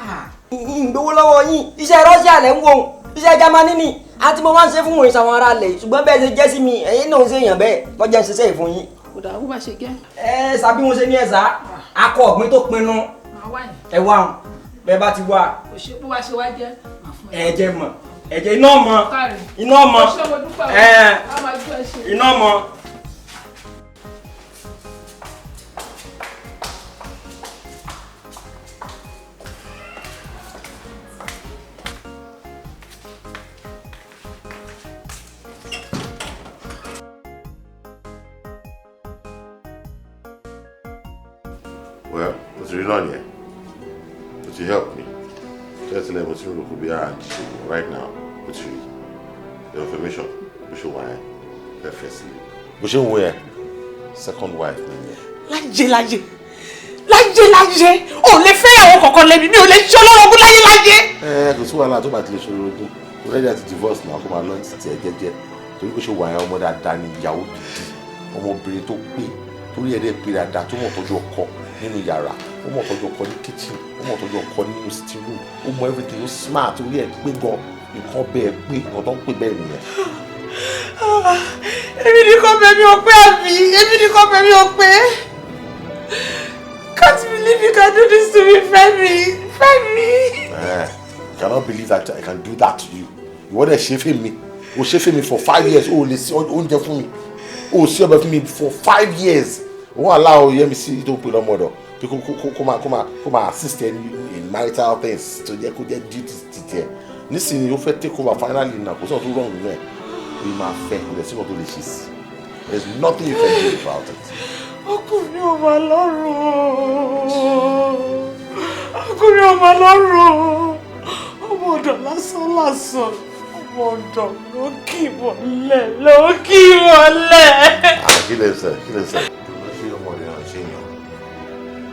ìgbowó lọ́wọ́ yín iṣẹ́ Russia lẹ́ ń wò iṣẹ́ Germany ni àti mo máa ń ṣe fún òun ìṣàwọn ará lẹ̀ ṣùgbọ́n bẹ́ẹ̀ ṣe jẹ́ sí mi ẹ̀yin náà ń ṣe èèyàn bẹ́ẹ̀ lọ́jà ń ṣiṣẹ́ ìfún yín. kò dà bó bá ṣe jẹ́. Sàbí mo ṣe ní ẹ̀sà akọ ọ̀gbìn tó pinnu ẹ wá hàn bẹ́ẹ̀ bá ti wá. kò ṣe bó bá ṣe wá jẹ́ ẹ̀jẹ̀ mọ̀ ẹ̀jẹ̀ iná mọ̀ iná mọ̀ iná mọ̀. to help me. Just let me see right now. What's the information? Which one? Firstly, which one? Second wife. Lájé. O lè fẹ́ àwọn kankan lẹ́bi mi ò lè ṣe olórogún lájé. Kò sí wàhálà tó bá ti lè ṣe olórogún. Already àti divorce náà kó máa lọ ti ẹ̀ jẹ́jẹ́. Torí pé ṣe wà yẹn ọmọ dáadáa ni ìyàwó gidi. Ọmọbìnrin tó pé torí ẹ̀dẹ̀ pé dáadáa tó mọ̀ tọ́jú ọkọ nínú yàrá. Ó mọ̀ tọ́jú ọkọ ní kitchen. Ó mọ̀ tọ́jú ọkọ nínú sitting room. Ó mọ̀ everything. Ó smart. Torí ẹ̀ pé gan nǹkan bẹ́ẹ̀ pé nǹkan tó ń pè bẹ́ẹ̀ nìyẹn. Èmi ni kò bẹ̀ mí ò pé àbí? Èmi ni kò bẹ̀ mí ò pé? Can't believe you can do this to me, Femi. Cannot believe that I can do that to you. You want to shave me? You shave me for 5 years. Oh, let's oúnjẹ fún mi. Oh, see about me for 5 years. Won't allow you me see don't put on mother. Come assist in marital things. So they could get duties to listen, you fẹ́ take over finally now. What's not too wrong with me? We ma fẹ́. There's not only she's. There's nothing you can do about it. Ọkùnrin ọmọ lọ́rùn. Ọmọ ọ̀dọ̀ lásán. Ọmọ ọ̀dọ̀ ló kì mọ́lẹ̀. Kí lè sẹ́? Ló ṣe ọmọ rẹ̀ hàn ṣe yàn.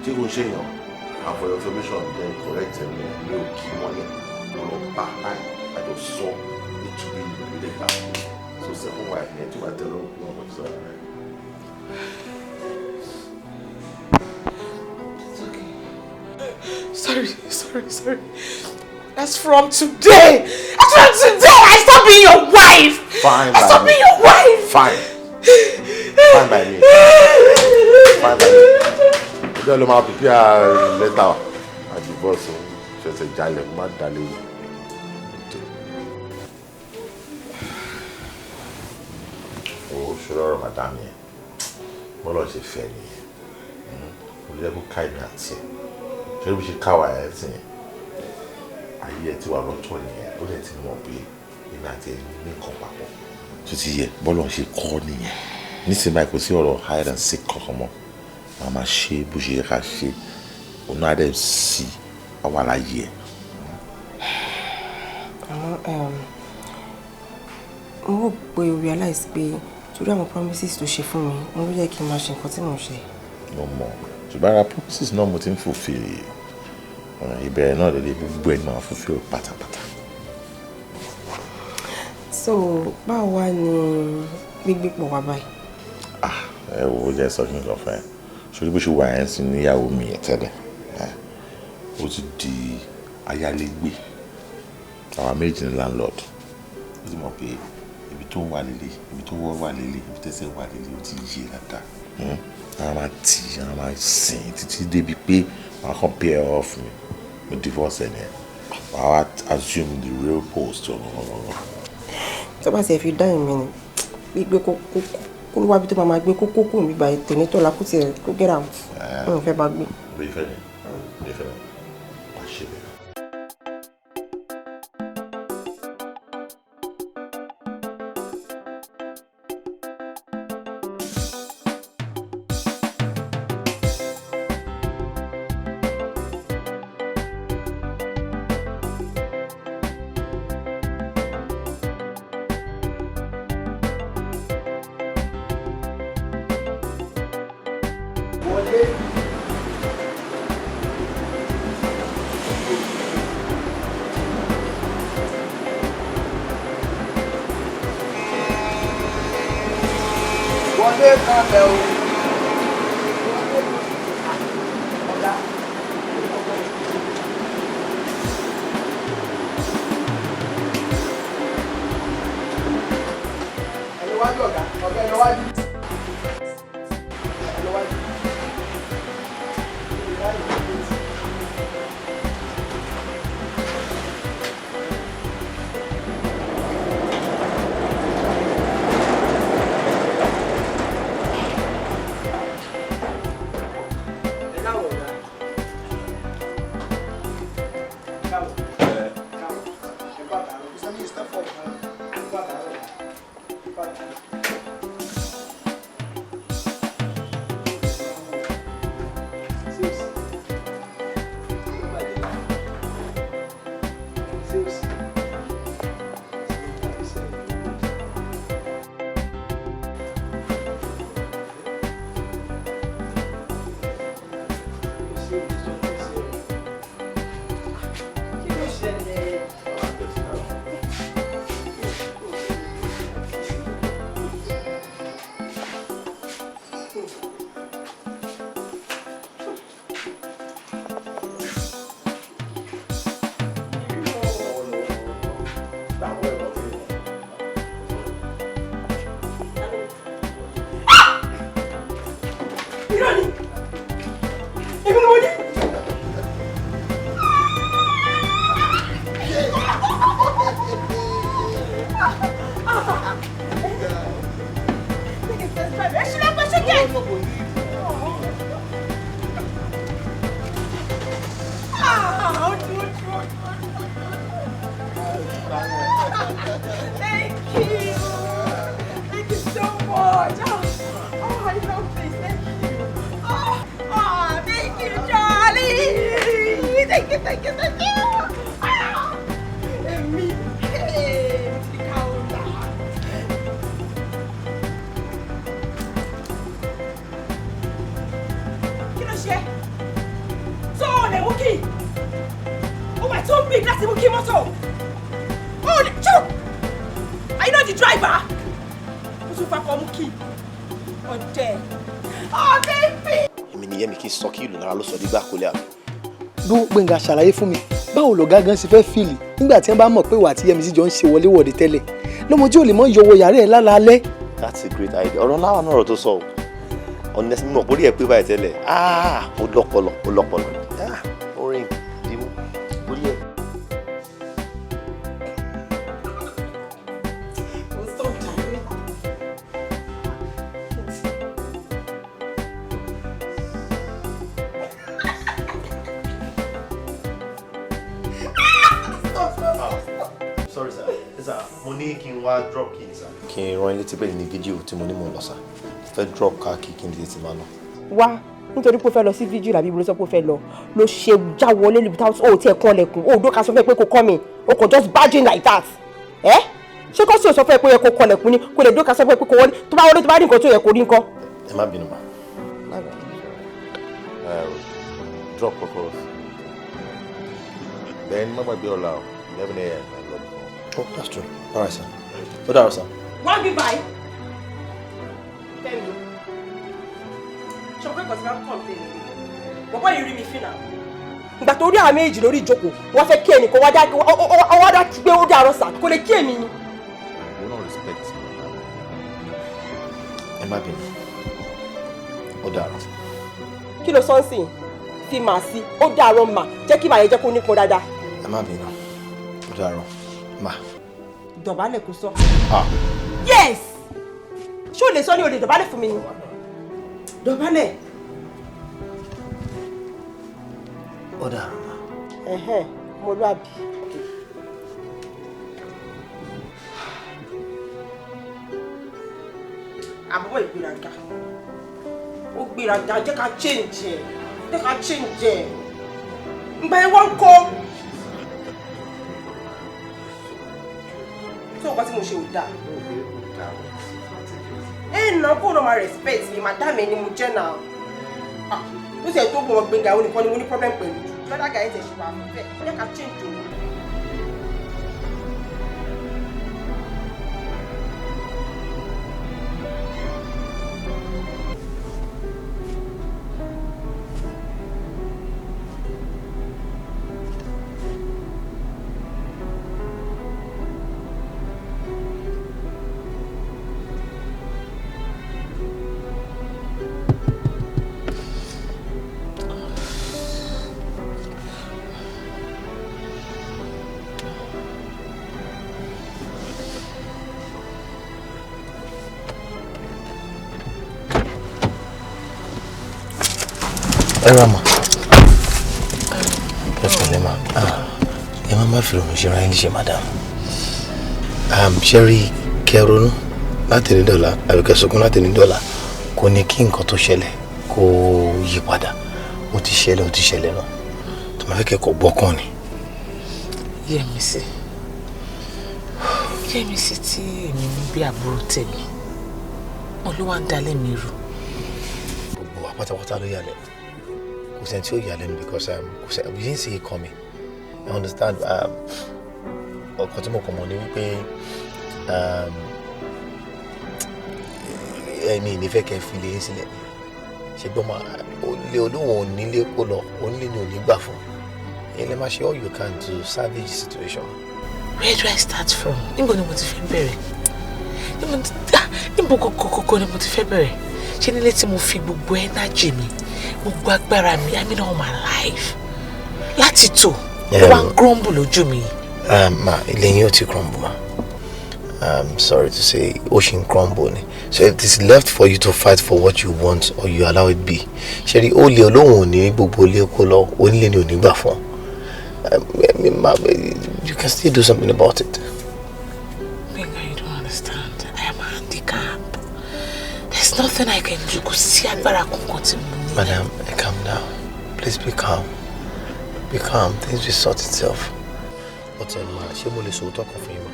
Tí kò ṣe yàn, and for your information then correct me ní òkè mọ́lẹ̀. Ọ̀rọ̀ bá àjọ sọ nítorí ìlú gbà. So second wife ní ẹjọ́ àtẹ̀lọ́ ọmọ ìṣọ́ rẹ̀. Sorry. That's from today. I stop being your wife. Fine by me. Ọjọ́ ló máa prepare letter a divorce ṣẹ̀ṣẹ̀ jalè má dalẹ̀. O ṣòro ọ̀rọ̀ madam yẹn. Bọ́lá ṣe fẹ́ nìyẹn. Ó yẹ kó ká ìrìn àti ẹ̀. Ṣé bí ṣe káwa ẹ̀ sìn ayé ẹ̀ tí wà lọ́tọ̀ nìyẹn ó lè ti mọ̀ pé èmi àti ẹ̀ ní nǹkan papọ̀ tó ti yẹ bọ́lá ṣe kọ́ nìyẹn nísìnyí báyìí kò sí ọ̀rọ̀ hide and seek kankan mọ́ màá máa ṣe bó ṣe yẹ ká ṣe òun náà dẹ̀ sí àwọn àlàyé ẹ̀. mo rò pé o realize pé torí àwọn promises tó ṣe fún mi mo ló yẹ kí n máa ṣe nǹkan tí mo ṣe. mo mọ̀ ṣùgbọ́n ara promises náà mo ti ń fulfill ìbẹ̀rẹ̀ náà lè gbogbo ẹ̀ máa fulfill pátápátá. so báwo wá ní gbígbé pọ̀ wá báyìí. ẹ wo jẹ́ sọ kí n lọ fẹ́ ṣorí bó ṣe wà ẹ́ sí níyàwó mi yẹn tẹ́lẹ̀ ó ti di ayálégbé àwa méjì ní landlord ó ti mọ̀ pé ibi tó wà lélẹ̀ ibi tó wọ́ wà lélẹ̀ ibi tẹ́sẹ̀ wà lélẹ̀ ó ti yé dáadáa àwọn máa tì àwọn máa sìn títí débi pé wọ́n á kàn pay off mi mo divorce ẹ̀ nìyẹn wọ́n á assume the real post ọ̀rọ̀. tó bá ti ẹ̀ fi dá ìmí ni gbígbé kó ló wá bí tó máa gbé kókó kù nígbà tèmi tó la kó tiẹ̀ kó get out mo fẹ́ bá gbé. bí fẹ́ ni wà á ṣe bẹ́ẹ̀. thank you. Èmi ti ká o dà. Kí ló ṣe? Tó o lè mú kí? O wà tó big láti mú kí mọ́tò. O lè jù. I know the driver. O tún fakọ̀ mú kí. Ọ̀dẹ̀. Oh, baby. Èmi nìyẹn mi kì í sọ kí ìlú náà ló sọ dígbà kólé àbí. Bó Gbénga ṣàlàyé fún mi báwo lọ̀gá gan ṣe fẹ́ fìlì nígbà tí wọ́n bá mọ̀ pé wà tí Yẹ́misí jọ ń ṣe wọléwọ̀de tẹ́lẹ̀ lọ́mọ tí ò lè mọ yọwọ́ yàrá ẹ̀ lálaalẹ́. That's a great idea. Ọ̀rọ̀ láwa náà ọ̀rọ̀ tó sọ o. Honestly mo borí ẹ̀ pé báyìí tẹ́lẹ̀. Ó lọ́pọlọ. Orin dìmú borí ẹ̀. Sorry sir. Mo ní kí n wá drop key sir. Kí n rán ilé tí bẹ́ẹ̀ ní fídíò tí mo ní mò ń lọ sá. Fẹ́ drop car key kí n tètè máa lọ. Wá nítorí pé ó fẹ́ lọ sí fídíò àbí ibo ló sọ pé ó fẹ́ lọ ló ṣe já wọlé without ó tiẹ̀ kán lẹ̀kùn ó dó ká sọ fẹ́ pé kò kọ́ mi o kò just barging like that. Ṣé kó sì ò sọ fẹ́ pé ó yẹ kó kọ́ lẹ̀kùn ni kò lè dó ká sọ fẹ́ pé kò wọlé tó bá wọlé tó bá rí nǹkan tó yẹ kó rí nǹkan. Ẹ má bínú ma. Drop kọ́kọ́rọ́. Then má gbàgbé ọ̀la o 11 a.m. Oh, that's true. All right, sir. Ó dàrú sir. Wọ́n bí báyìí. Fẹ́mi ṣọpẹ́ kan tí wọ́n kàn pé mi bọ́bọ́ yìí rí mi fínà. Ìgbà tó rí àwọn méjì lórí ìjókòó wọ́n fẹ́ kí ẹnìkan wá dá gbé ó dàrọ́ sà kó lè kí èmi ni. We don't respect you. Ẹ má bínú. Ó dàrú. Kí ló sọ ń sìn fi màá sí ó dàrọ́ mà jẹ́ kí màá yẹn jẹ́ kó nípọn dáadáa. Ẹ má bínú. Ó dàrú. Ma. Dọ̀bálẹ̀ kò sọ. Yes! Ṣé o lè sọ ní o lè dọ̀bálẹ̀ fún mi ni? Dọ̀bálẹ̀. Ó dàrú ma. Mo lọ àbí. Àbúrò ìgbéraga. Ó gbéraga jẹ́ ká change ẹ̀. Jẹ́ ká change ẹ̀. Ǹgbà yẹn wọ́n kọ́. Tí ọkọ tí mo ṣe ò dáa. Nà kó lọ máa respect mi madam ẹni mo jẹ́ náà. Ó sì ẹ̀ tó gbọ́n Gbénga ó nìkan ni mo ní problem pẹ̀lú. Lọ́dà gàá ẹ̀ tẹ̀ ṣe wà fún bẹ́ẹ̀. Jẹ́ ká change òun. Ẹ ra ma. Ẹ pẹ̀lẹ́ ma. Ẹ má fi omi ṣe ra ẹni ṣe madam. Ṣé rí kẹrònú láti ní dọ́là àbí kẹsùnkún láti ní dọ́là kò ní kí nǹkan tó ṣẹlẹ̀ kó yí padà. Ó ti ṣẹlẹ̀ náà. Tó máa fẹ́ kẹ́kọ̀ọ́ gbọ́kàn ni. Yẹ́misí tí èmi ní bí àbúrò tèmi olúwa ń dalẹ̀ mi rú. Gbogbo wa pátápátá ló yà lẹ́nu. Kò sẹ́ni tí ó yà lẹ́nu because we didn't see it coming. I understand. Ọkọ tí mo kàn mọ̀ ni wípé ẹ̀mí ìnífẹ́ kẹ́ fi lè sílẹ̀. Ṣé gbọ́n máa olè olóhùn onílé kó lọ onílé ni ò ní gbà fún. Ẹ̀yin lè máa ṣe all you can to salvage the situation. Where do I start from? Níbo ni mo ti fẹ́ bẹ̀rẹ̀? Níbo kọ̀kọ̀kọ̀ ni mo ti fẹ́ bẹ̀rẹ̀? Ṣé nílé tí mo fi gbogbo energy mi, gbogbo agbára mi, I mean all my life, láti tò, ó wá ń crumble lójú mi. Ma, ilé yín ò ti crumble ma. I'm sorry to say, ó ṣì ń crumble ni. So it is left for you to fight for what you want or you allow it be. Ṣé rí olè olóhùn ò ní gbogbo ilé kó lọ, onílé ni ò ní gbà fún. You can still do something about it. Benga, you don't understand. I am handicapped. There's nothing I can do. Kò sí agbára kankan tí mo ní. Madam, calm down. Please be calm. Be calm, things will sort itself. But ṣé mo lè sòótọ́ kan fún yín mọ́?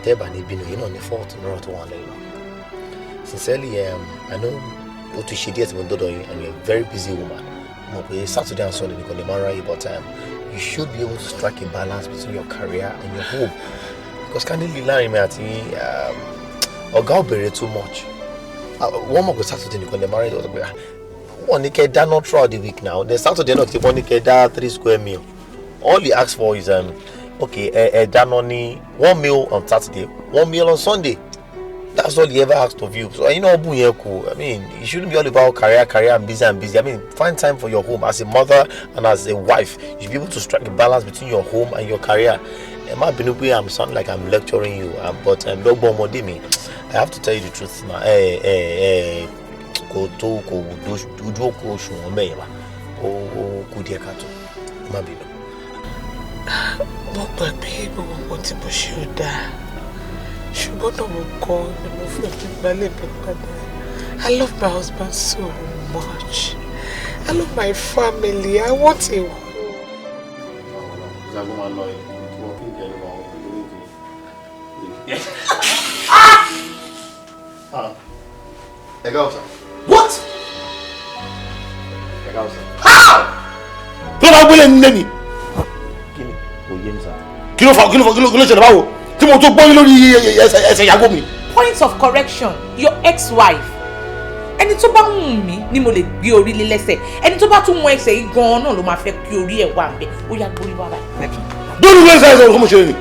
Tẹ́ bá ní bínú, yín náà ní fault lọ́rọ̀ tó wà lẹ́yìn. Sincerely, I know what to ṣe díẹ̀ tí mo dọ́dọ̀ yín, and you're a very busy woman. Mo pé Saturday and Sunday nìkan lè máa ń ráyè, but you should be able to strike a balance between your career and your home. Because candidly, láàrin mi àti ọ̀gá ò béèrè too much. Wọ́n mọ̀ pé Saturday nìkan lè máa ń ráyè, wọ́n ní kẹ́ dáná throughout the week now. Then Saturday náà ti wọ́n ní kẹ́ dá 3 square meal. All you ask for is okay, dáná ní 1 meal on Saturday, 1 meal on Sunday. That's all he ever asked of you. So I mean, it shouldn't be all about career and busy. I mean, find time for your home. As a mother and as a wife, you should be able to strike a balance between your home and your career. I'm sounding like I'm lecturing you, but I have to tell you the truth now. Mo gbàgbé gbogbo nǹkan tí mo ṣe ò dáa ṣùgbọ́n náà mo kọ́ ni mo fẹ́ kí n gbalẹ̀ mi padà. I love my husband so much. I love my family. I want a home. What? How? Kí ló máa gbélé nílé mi? Kí ló ṣẹlẹ̀ báwo? Tí mo tó gbóyún lórí ẹsẹ̀ ìyàwó mi. Point of correction, your ex-wife. Ẹni tó bá wù mí ni mo lè gbé orí lé lẹ́sẹ̀. Ẹni tó bá tún mú ẹsẹ̀ yìí gan-an náà ló máa fẹ́ kí orí ẹ̀ wà ń bẹ̀. Ó yá gbórí wá báyìí. Don't do this ẹsẹ̀ ọ̀hún ṣe ni.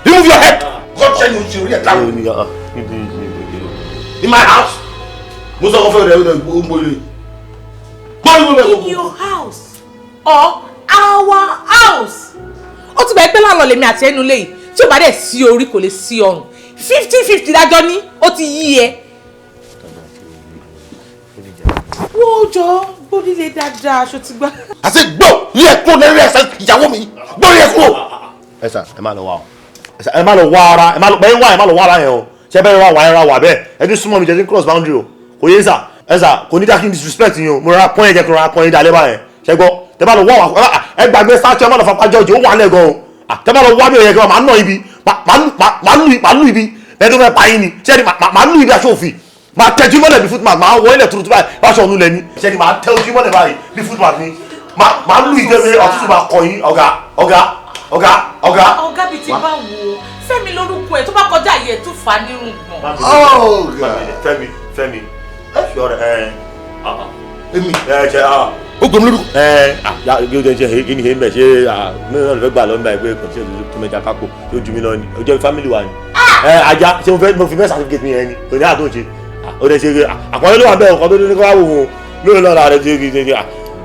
Remove your head. God ṣe ni o ṣe orí ẹ̀ dáhùn. In my house. Mo sọ fún ẹ rẹ̀ ó ń gbóyún. In your house or our house. Ó ti bẹ̀rẹ̀ pé lánàá lèmi àti ẹnu lẹ́yìn tí ò bá dẹ̀ sí orí kò lè sí ọrùn 50-50 dájọ́ ní ó ti yí ẹ. Wọ́n jọ gbórílé dáadáa aṣọ ti gbá. Àti gbọ́ ní ẹ̀kọ́ lẹ́rìí ẹ̀sẹ̀ ìyàwó mi gbórí ẹ̀kọ́. Ẹ̀sà ẹ má lọ wá o. Ẹ̀sà ẹ má lọ wá ara ẹ má lọ bẹ́ẹ̀ wá ẹ má lọ wá ara yẹn o. Ṣé bẹ́ẹ̀ wá wà ẹ ra wà bẹ́ẹ̀ ẹ ti súnmọ́ mi jẹ́ cross boundary o. Kò yé sà ẹ̀sà kò ní dákí disrespect yín o. Mo rọra pọ́n yẹn jẹ́ kí n rọra pọ́n yín dalẹ́ báyẹn. Ṣé gbọ́ tẹ bá lọ wá wà ẹ gbàgbé sáà tí ẹ má lọ fapá jọ́ọ̀jì ó wà lẹ́ gan o. Tẹ bá lọ wá mi ò yẹ kí wọ́n máa ná ibi máa lù ibi bẹ́ẹ̀ tó fẹ́ pa yín ni ṣé ni máa lù ibi aṣọ òfin máa tẹ́jú mọ́lẹ̀ bí footmat máa wọ ilẹ̀ tuntun báyìí aṣọ òun lẹ́ni ṣé ni máa tẹ́ ojú mọ́lẹ̀ báyìí bí footmat ni máa lù ìdẹ́rẹ́ ọ̀tútù máa kọ yín ọ̀gá. Ọ̀gá bíi ti bá wo Fẹ́mi lórúkọ ẹ̀ tó bá kọjá yẹ tó fà á nírun gbọ̀n. Fẹ́mi ṣọ́ọ̀rẹ́ èmi ṣe ó gbọ́n lórúkọ. Yóò jẹ́ ṣe kí ni ṣe ń bẹ̀ ṣe mílíọ̀nù fẹ́ gbà lọ́nà ìpè kò sí èlò tó mẹ́ja kápò yóò ju mí lọ ni ó jẹ́ fámìlì wa ni. Ajá ṣé mo fi bẹ́ẹ̀ certificate mi yẹn ni kò ní àtúnṣe ó dẹ̀ ṣe àkọ́yé ló wà bẹ́ẹ̀ ọkọ tó ní kó wá wò wọn lórí lọ́la rẹ̀ ṣe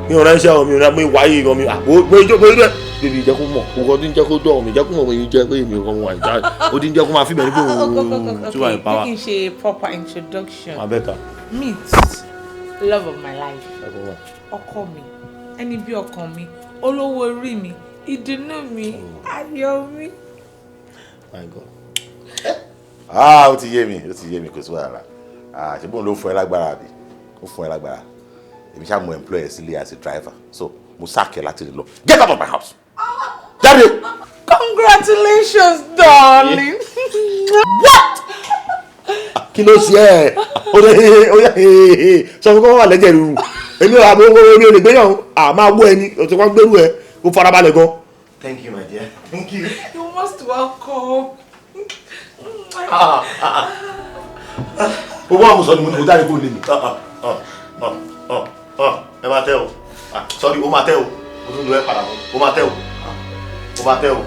mi ò ránṣẹ́ omi ò mi wáyé gan mi àpò ìjókòó rẹ̀ bèbí ìjẹ́ kó mọ̀ òkò tí ń jẹ́ kó dọ̀ mi jẹ́ kó mọ̀ èyí jẹ́ pé èmi ò kàn wà ìjà ó ti ń jẹ́ kó máa fi bẹ̀rẹ̀ pé òun tí wà ní power. Kí n ṣe proper introduction. Abẹ́ta. Meet love of my life. Ọkọ mi ẹni bí ọkàn mi olówó orí mi ìdùnnú mi ayọ̀ mi. My God. Ó ti yé mi kò sí wàhálà ṣe bóun ló fún ẹ lágbára àbí ó fún ẹ lágbára èmi ṣáà mú employer sílé as a driver so mo sáàkì láti lọ get out of my house jáde. Congratulations darling. What? Kí ló ṣe ẹ ó yẹ sọ fún kọ́ wà lẹ́jẹ̀ rúru èmi ò lè gbéyàn máa wọ ẹni ọ̀tún kan gbérù ẹ kó farabalẹ̀ gan. Thank you my dear. Thank you. You most welcome. Owó àmùsọ ni mo ní kó jáde kó lè mi. Ẹ máa tẹ́ o sorry ó máa tẹ́ o mo tún lo ẹ padà bọ̀ ó máa tẹ́ o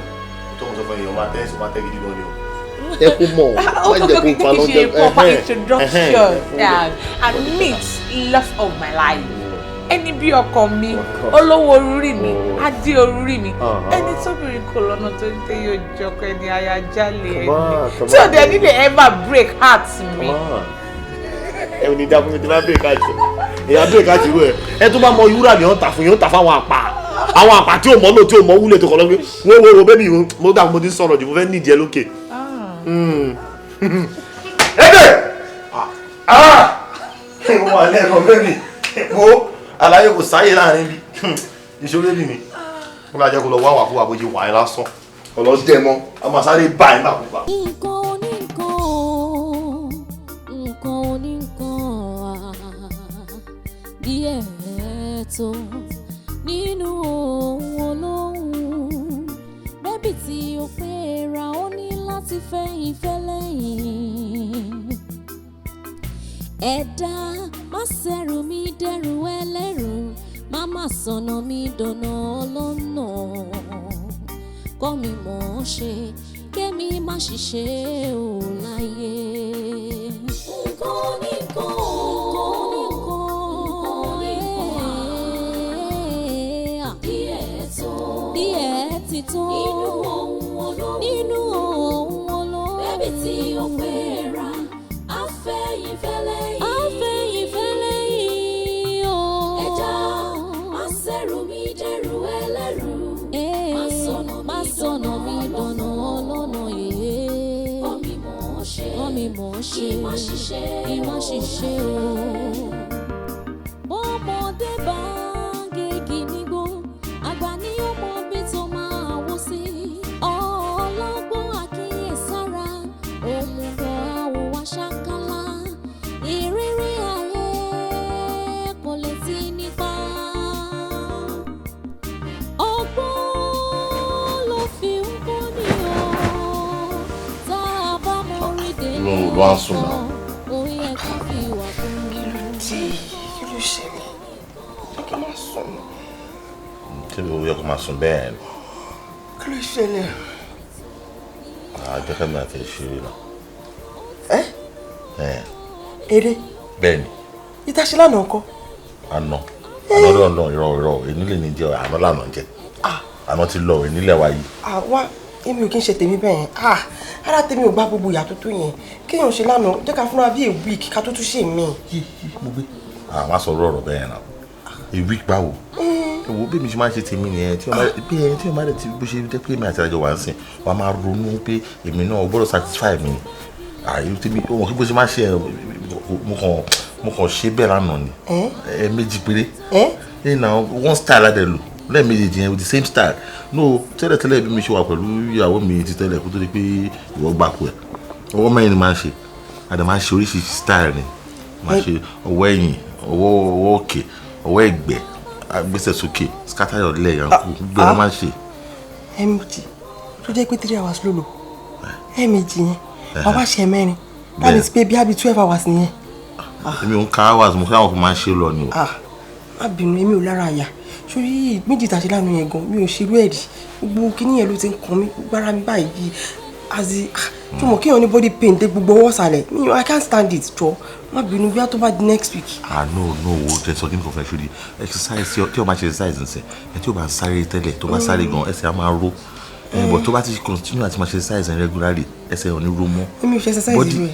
tó mo sọ fún yín ó máa tẹ́ gidi gan ni o. Ẹ kó mọ̀ ó tó kí n ṣe proper introduction and meet love of my life. Ẹni bí ọkọ mi olówó orí mi adé orí mi ẹni tóbìnrin kò lọ́nà tó ń tẹ́ yóò jọkọ ẹni ayájálẹ̀ ẹni tí ò dẹ̀ nílé ever break heart mi. Ẹ ò ní dá fún mi tí bá break heart èyà break heart rú ẹ tó bá mọ yúrà ni wọ́n tà fún yín wọ́n tà fáwọn àpá tí ò mọ́ lò tí ò mọ́ wúlẹ̀ tó kọ́ lọ́gbé wo bẹ́bí mo dà mo ti sọ̀rọ̀ jù mo fẹ́ nídìí ẹ lókè. Ẹgbẹ́ mo wà lẹ́ẹ̀kan bẹ́ẹ̀ ni mo àlàyé kò sáyé láàrin bí ìṣòro bí mi Wọ́n lájẹ́ kó lọ wá wà fún àbójú wà ẹ́ lásán. Ọlọ́dẹ mọ́, a máa sáré bá ẹ̀ náà púpà. Nkan oníkan díẹ̀ tó nínú ohun olóhùn bébì tí ó pé ra ó ní láti fẹ́ ìfẹ́ lẹ́yìn ẹ̀dá má ṣẹ̀rù mi dẹ̀rù ẹlẹ́rù má má sọ̀nà mi dọ̀nà ọlọ́nà kọ́ mi mọ̀ ọ́n ṣe kémi má ṣiṣẹ́ ò láyé. Nkan oníkan díẹ̀ ti tó nínú ohun olóhùn bébì tí ó pé ra afẹ́yìnfẹ́lẹ́ yìí o ẹja má ṣẹ̀rù mi dẹ̀rù ẹlẹ́rù má sọ̀nà mi dọ̀nà ọlọ́nà yìí kọ́ mi mọ̀ ọ́n ṣe kí má ṣiṣẹ́ o. Bọ́mọdé bá gègé nígbó àgbà ní ọmọ bí tó máa wó sí ọlọ́gbọ́n àkíyèsára òmùgọ̀ àwòwá ṣákálá ìrírí ayé kò lè ti nípa ọgbọ́n ló fi ń kọ́ ní o tá a bá mọ orí délé ọ̀sán òun yẹ ká fi wà fún un. Kí ló ṣẹlẹ̀? Kí ló sùn? Kí ló yẹ kó máa sùn bẹ́ẹ̀ ni? Kí ló ṣẹlẹ̀? Àjọkẹ́ mi àti ìṣeré lọ. Eré? Bẹ́ẹ̀ ni. Ìtaṣe lánàá ńkọ́? Àná lọ́dọ̀ ìrọ̀ èyí lè ní jẹ́ àná lánàá jẹ́. Àná ti lọ òwe nílẹ̀ wa yìí. Wá èmi ò kí ń ṣe tèmi bẹ́ẹ̀ yẹn. Ara tèmi ò gbá gbogbo ìyà tó tó yẹn. Kéèyàn ṣe lánàá jẹ́ ká fúnra bí a week ká tó tún ṣe mí. Mo gbé. Má sọ ọ̀rọ̀ bẹ́ẹ̀ náà. A week báwo? Wo bí mi ṣe máa ń ṣe tèmi nìyẹn tí o máa dẹ̀ ti bó ṣe jẹ́ pé èmi àti àjọ wà ń sìn wà á máa ronú pé èmi náà o gbọ́dọ̀ satisfy mi. Àyè tèmi o mọ̀ kí bó ṣe máa ṣe mo kàn ṣe bẹ́ẹ̀ lánàá ni. Méjì péré. One style Adeolu lẹ́ẹ̀mejì yẹn with the same style. No tẹ́lẹ̀tẹ́lẹ̀ bí mi ṣe wà pẹ̀lú ìyàwó mi ti tẹ́lẹ̀ kó tó di pé ìwọ gbàkú ẹ̀. Ọwọ́ mẹ́rin ni máa ń ṣe. Àdè máa ń ṣe oríṣiríṣi style ni. Máa ṣe ọwọ́ ẹ̀yìn, ọwọ́ òkè, ọwọ́ ẹ̀gbẹ́, agbésẹ̀ sókè, scatter your leg yanku gbogbo ẹ̀ máa ń ṣe. Ẹ̀mejì tó jẹ́ pé 3 hours ló lò. Ẹ̀mejì yẹn bàbá ṣe mẹ́rin. That means pé bí 12 hours nìyẹn. Èmi ò ń ka hours mo fẹ́ àwọn kò máa ń ṣe lọ ni o. Má bínú èmi ò lára àyà. Sórí méjì tàṣe lánàá yẹn gan mi ò ṣerú ẹ̀ rí. Gbogbo kíní yẹn ló ti ń kan mí gbára mi báyìí. Túmọ̀ kí ní body pain dé gbogbo ọwọ́ sàlẹ̀. I can't stand it jọ. Má bínú bí a tó bá di next week. No wo jẹ́ sọ kí n kò fẹ́ ṣe exercise tí o bá ṣe exercise nsẹ̀ tí o bá sáré tẹ́lẹ̀ tó bá sáré gan ẹsẹ̀ á máa ró. But tó bá ti continue àti máa ṣe exercise regularly ẹsẹ̀ ò ní ró mọ́. Èmi ò ṣe exercise rẹ̀.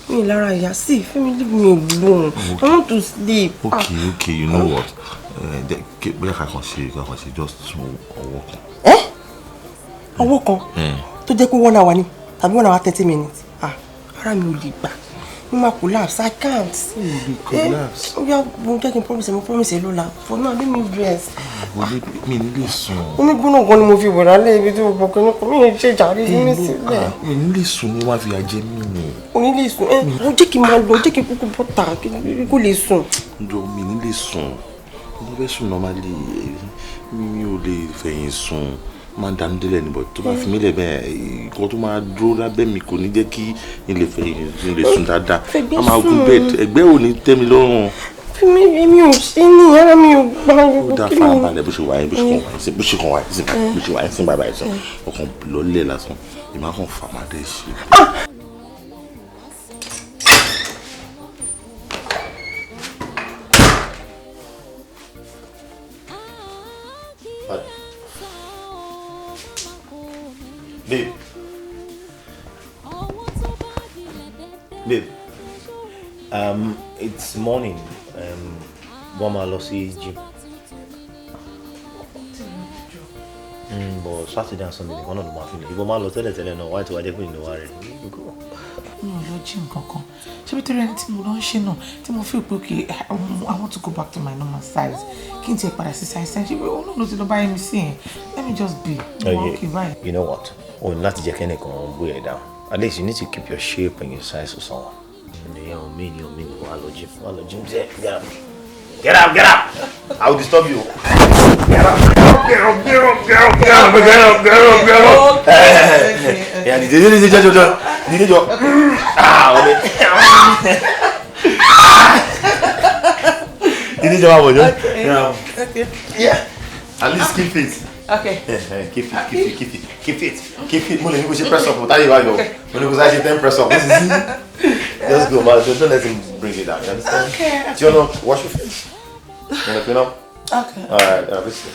Mi lára ìyá sí fẹ́mi leave me alone. I want to sleep. Okay, you know what? Bóyá kàkàn ṣe just ọwọ́ kan. Ọwọ́ kan? Tó jẹ́ pé 1 hour ni tàbí 1 hour 30 minutes. Ara mi ò lè gbà. Mo máa collapse. I can't. Collapse. Mo jẹ́ kí n promise ẹ lọ́la. For now, let me rest. Mi ní lè sùn. Omi gbóná gan ni mo fi wẹ̀ lálẹ́ ibi tí mo bọ̀ kí mi ò ṣe jàre mi sílẹ̀. Mi ní lè sùn ni wọ́n fi àjẹ mí ni. O ní lè sùn. Mo jẹ́ kí n máa lọ, jẹ́ kí n kúkú bọ́ta kó lè sùn. Mi ní lè sùn. Mo fẹ́ sùn normally. Mi ò lè fẹ̀yìn sùn. Máa dànù délẹ̀ níbọ̀ tó bá fi mí lẹ̀ bẹ́ẹ̀ nǹkan tó máa dúró lábẹ́ mi kò ní jẹ́ kí n lè sùn dáadáa. A máa gún bẹ́ẹ̀ ẹgbẹ́ ò ní tẹ́ mi lọ́rùn. Èmi ò ṣe ní ara mi ò gbà ó dá farabalẹ̀ bó ṣe wà yín bó ṣe kàn wá yín sí bàbá ẹ̀sán ọkàn lọ́lẹ̀ lásán ìmọ̀ kan fàmádé ṣe. Babe, it's morning. Wọ́n máa lọ sí gym. But Saturday and Sunday nìkan náà ló máa fi lè. Ìbọn máa lọ tẹ́lẹ̀ náà, wáyé tí wàá jẹ́ pé ìnáwó rẹ̀. mi ò lọ gym kankan. Ṣé bí torí ẹni tí mo lọ ń ṣe náà tí mo feel pé okay, I want to go back to my normal size. Kí n tiẹ̀ padà sí size 10. Ṣé bí òun náà ló ti lọ bá mi sí yẹn? Let me just be. Okay, bye. You know what? O ní láti jẹ́ kẹ́nìkan weigh down. At least you need to keep your shape and your size for someone. Get up. I will disturb you. Get up. Yeah, did you? Yeah. At least keep it. Okay. Keep it. Money, you should press up. What are you? When you go, 10 press up. Just go, man. Don't let him bring it down. You understand? Okay. Do you want to wash your face? You want to clean up? Okay. All right. Listen.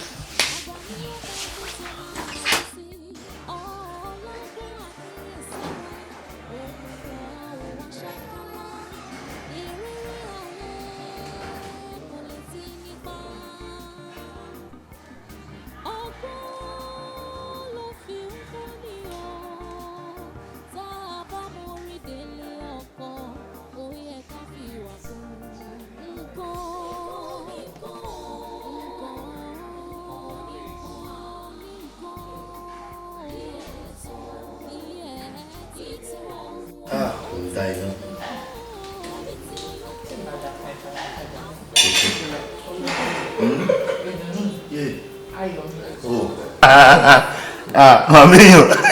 Mami,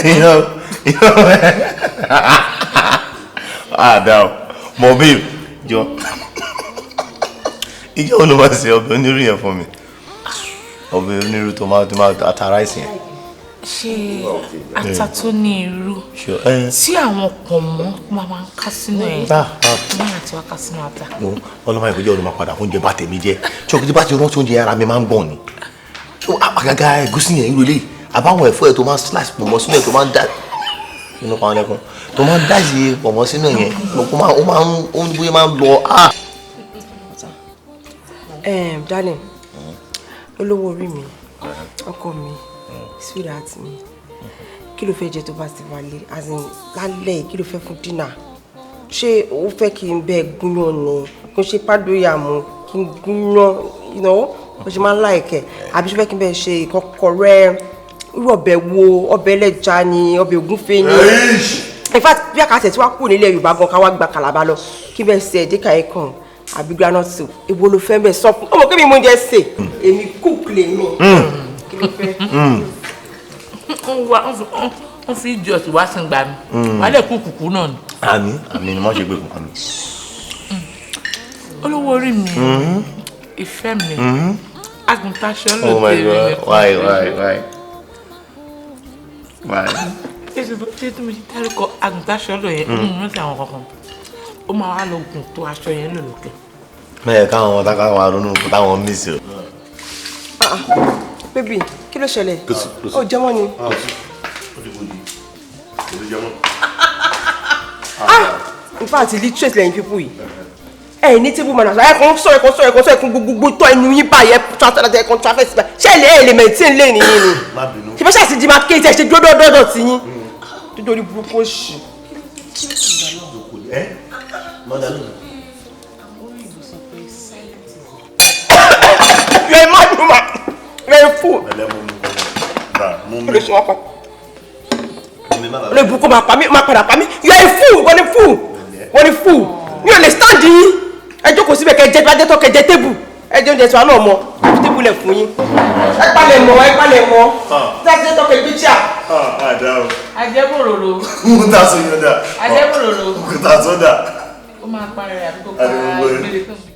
you know. Mobile, ìjọ ló máa ṣe ọbẹ̀ onírú yẹn fún mi. Ọbẹ̀ onírú tó máa àtàrà ìsìn. Ṣé ata tó ní irú tí àwọn pọ̀nmọ́ máa ń ká sínú ẹ̀ ní àti wá ká sínú ata? Ọlọ́mọ ìkọjọ́ ló máa padà fún oúnjẹ bá tèmi jẹ́. Tí ọkùnrin bá ti rántí oúnjẹ ara mi máa ń gbọ̀n ni. Àgàgà ẹ̀gúsí yẹn irú eléyìí. Àbáwọn ẹ̀fọ́ ẹ̀ tó máa ń slice pọ̀nmọ́ sínú ẹ̀ tó máa ń dá inú pa lẹ́kùn tó máa ń dá sí pọ̀nmọ́ sínú ẹ̀ yẹn ó máa ń lọ. Darling, olówó orí mi, ọkọ mi, sweetheart mi, kí ló fẹ́ jẹ tó bá ti wálé? As in, lálẹ́ kí ló fẹ́ fún dinner? Ṣé o fẹ́ kí n bẹ gúnyán ni? Kí n ṣe pádóyà mu, kí n gúnyán, you know, bó ṣe máa ń láìkẹ́? Àbí ṣe fẹ́ kí n bẹ ṣe ìkọ́kọrẹ́? Irú ọbẹ̀ wo? Ọbẹ̀ ẹlẹ́ja ni? Ọbẹ̀ ògúnfe ni? In fact, bí àkàtẹ̀ tí wàá kú nílẹ̀ Yorùbá gan ká wá gba Calabar lọ, kí bẹ́ẹ̀ ṣe ẹ̀dẹ́ka ẹ̀ kàn àbí groundnut soup. Èwo ló fẹ́ bẹ́ẹ̀ sọ fún? Ọmọ kí mi mú oúnjẹ sè, èmi cook lèmi. Kí ló fẹ́? Wọ́n fi ìjọ tí wá sí gbà mí. Wàá lè kú kùkú náà ni. Àmín ni wọ́n ṣe gbé fún àmì. Olówó orí mi, ìfẹ́ mi, àgùntàṣọ́ ló Oh my God, why? Ṣé tí mo ti dárúkọ àgùntàṣọ́ lò yẹn, mo ti àwọn kankan. Ó máa wá lọ gùn tó aṣọ yẹn lò lókè. Mẹ́ẹ̀ káwọn táwọn arúnú kó táwọn mí sí o. Baby, kí ló ṣẹlẹ̀? Ó jẹ́mọ́ ni. In fact, literate lẹ́yìn people yìí. Ní table manners, ẹ̀kan sọ̀rọ̀ gbogbo tó ẹnu yín báyìí ẹ̀kan traffic síbẹ̀. Ṣé lè maintain lane yín ni? Ṣé bá ṣàṣì di máa kéde ẹ̀ ṣe dọ́dọ̀ tí yín? Dídórí burúkú òṣì. You're a mad woman. You're a fool. Le buko ma padà pa mí. You are a fool. Wọ́n ní fool. Mi ò lè stand yín. Ẹ jókòó síbẹ̀ kẹ́ jẹ bàjẹ́ tó kẹ́ jẹ table. Ẹ jẹ oúnjẹ tí wàá náà mọ̀. Table lẹ̀ fún yín. Ẹ palẹ̀ mọ́. Bàjẹ́ tó kẹ́ gbé chair. Ajẹ́bòròrò. Kúta sódà. Ajẹ́bòròrò. Kúta sódà. Ó máa parẹ́ rẹ̀ àbí kó pa ìgbélé fún mi.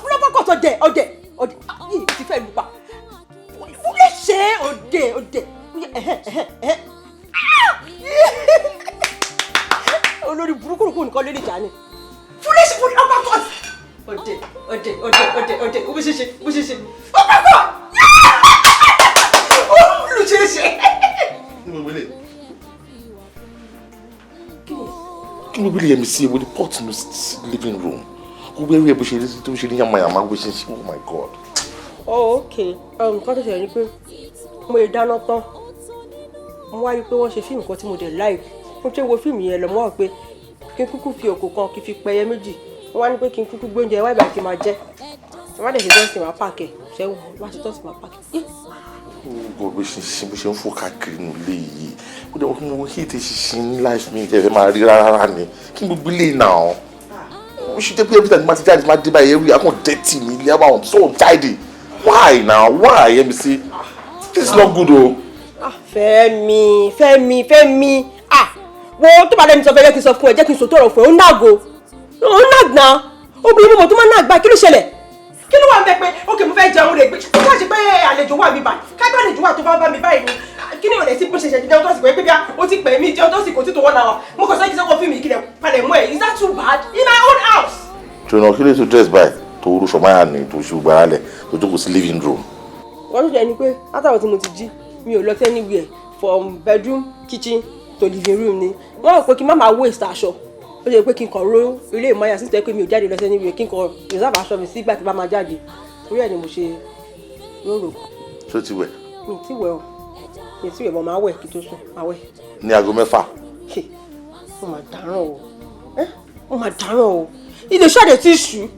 Fúlọ́pọ̀ ọdẹ yìí ti fẹ́ lù pa. Fúlẹ̀ ṣe ọdẹ. Olórí burúkú nìkan lórí ìjà ni. Fúlẹ̀ ṣe ọdẹ. Bó ṣe ṣe. Fúlọ́pọ̀. Olùṣeéṣe. Kí ló really yẹ mi sí ewu ní pot in the living room? Gbogbo ẹrú ẹ bó ṣe rí tó ṣe ní yamayama bó ṣe ṣe, oh my God. Oh, okay. Nǹkan tó ṣẹlẹ̀ ni pé mo lè dáná tán. Mo wá rí pé wọ́n ṣe fíìmù kan tí mo dẹ̀ like. Mo ṣe wo fíìmù yẹn lọ, mo wá pé kí n kúkú fi òkò kan kí n fi pẹyẹ méjì. Wọ́n wá ní pé kí n kúkú gbóúnjẹ wá ìgbà kí n máa jẹ. Wọ́n wá dẹ̀ ṣe tọ́sí máa pààkẹ́. Ṣẹ́wọ̀n wá ṣe tọ́sí máa pààkẹ́. Gbogbo bó ṣe ń fò káàkiri nílé yìí. Ó dẹ̀ wọ́n kí ètè ṣiṣẹ́ ní life mi ìjẹ́ fẹ́ máa rí rárá ni. Kí n gbogbo ilé náà. Ó ṣe jẹ́ pé every time máa ti jáde máa dé báyìí every akọ̀ dirty mi ilé àwọn so tidy. Why now? Why? Let me see. This is not good o. Fẹ́mi. Wo tó bá lẹ́ni sọ fẹ́ jẹ́ kí n sọ fún ẹ jẹ́ kí n sọ tọrọ fún ẹ ó nàgò. Ó nàgbà. Obìnrin mímọ tó máa nàgbà kí ló ṣẹlẹ̀? Kí ló wà ń bẹ pé ókè mo fẹ́ jẹun rẹ̀ pé kó má ṣe pé àlejò wà mí báyìí. Kágbá àlejò wà tó bá mi báyìí ni. Kí ni ìrọ̀lẹ́ sí bó ṣe ṣẹ̀dí jẹun tó sì pé bí ó ti pè mí jẹun tó sì kò tí tó wọ́n náà. Mo kàn sọ kí sọ́kọ̀ fíìmù ìkìlẹ̀ palẹ̀ mọ́ ẹ̀. Is that too bad? In my own house. Jọ̀nà kí ló tó dress by tó rú ṣọmáyà ni tó ṣe gbára lẹ̀ tó jókòó sí living room. Wọ́n tún jẹ́ ni pé látàwọn tí mo ti jí mi ò lọ sí anywhere from bedroom kitchen to living room ni. Wọ́n rò pé kí n má máa waste aṣọ. Ó jẹ́ pé kí n kàn ró ilé ìmọ̀ọ́yà sí tẹ́ pé mi ò jáde lọ sí anywhere kí n kàn reserve aṣọ mi sígbà tí bá máa jáde. Torí ẹ̀ ni mo ṣe róró. Ṣé o ti wẹ̀? Mi ò tí wẹ̀ o. Mi ò tí wẹ̀ bọ̀ máa wẹ̀ kí tó sùn máa wẹ̀. Ní aago 6. Mo máa dáràn o. Mo máa dáràn o. Ilé iṣẹ́ àdè tí ì ṣú.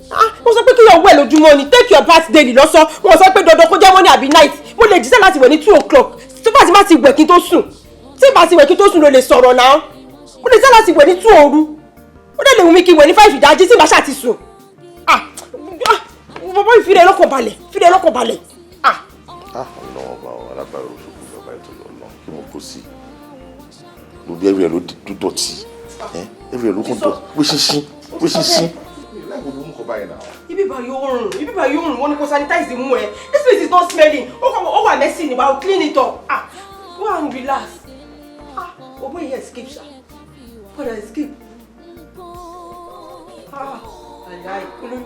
Wọ́n sọ pé kí yọ̀ wẹ̀ lójúmọ́ ni take your bath daily lọ́sọ̀. Wọ́n sọ pé dandan kó jẹ́ morning àbí night. Mo lè jíṣẹ́ láti wẹ̀ ní 2 o'clock. Tí bá ti má ti wẹ̀ kí n tó sùn. Tí bá ti wẹ̀ kí n tó sùn ló lè sọ̀rọ̀ náà. Mo lè jíṣẹ́ láti wẹ̀ ní 2 òru. Ó dẹ̀ lè wù mí kí n wẹ̀ ní 5 ìdájí tí màá ṣáà ti sùn. Bàbá mi fìdí ẹ lọ́kàn balẹ̀. Ọlọ́wọ́ bá wa alágbára òṣùpù bàbá ètò ọlọ́run kí mo kó sí. Gbogbo ẹrù ẹ ló dọ̀tí. Ẹrù ẹ ló kún dọ̀tí. Bó ṣinṣin. Ibi báyìí ó rùn wọ́n ní kó sanitize mú ẹ. This place is not smelling. Ó wà messy ni wa clean it up. Go and relax. Obo yẹn escape ṣá. Padà escape. Àyà ìkúlù.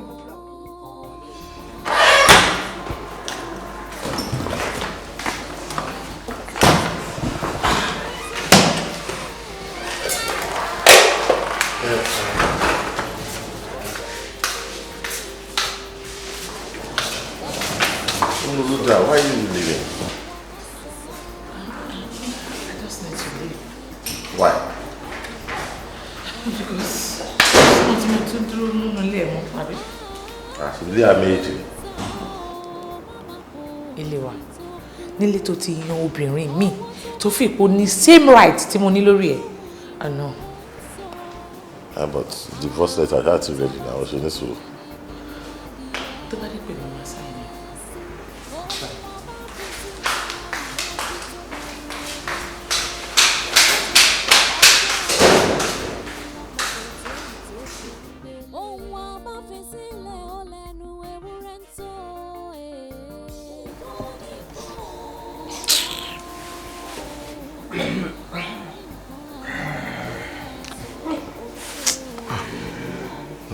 Why are you leaving? I just need to leave. Why? Because I want to do ilé mọ́, àbí? Ilé àméjì. Ilé wa. Nílé tó ti yan obìnrin mi tó fi ipò ní same right tí mo ní lórí ẹ̀. I know. But divorce letter I had to ready now. Ṣe ní sùúrù. Tó bá dé pé mo máa sáyẹn.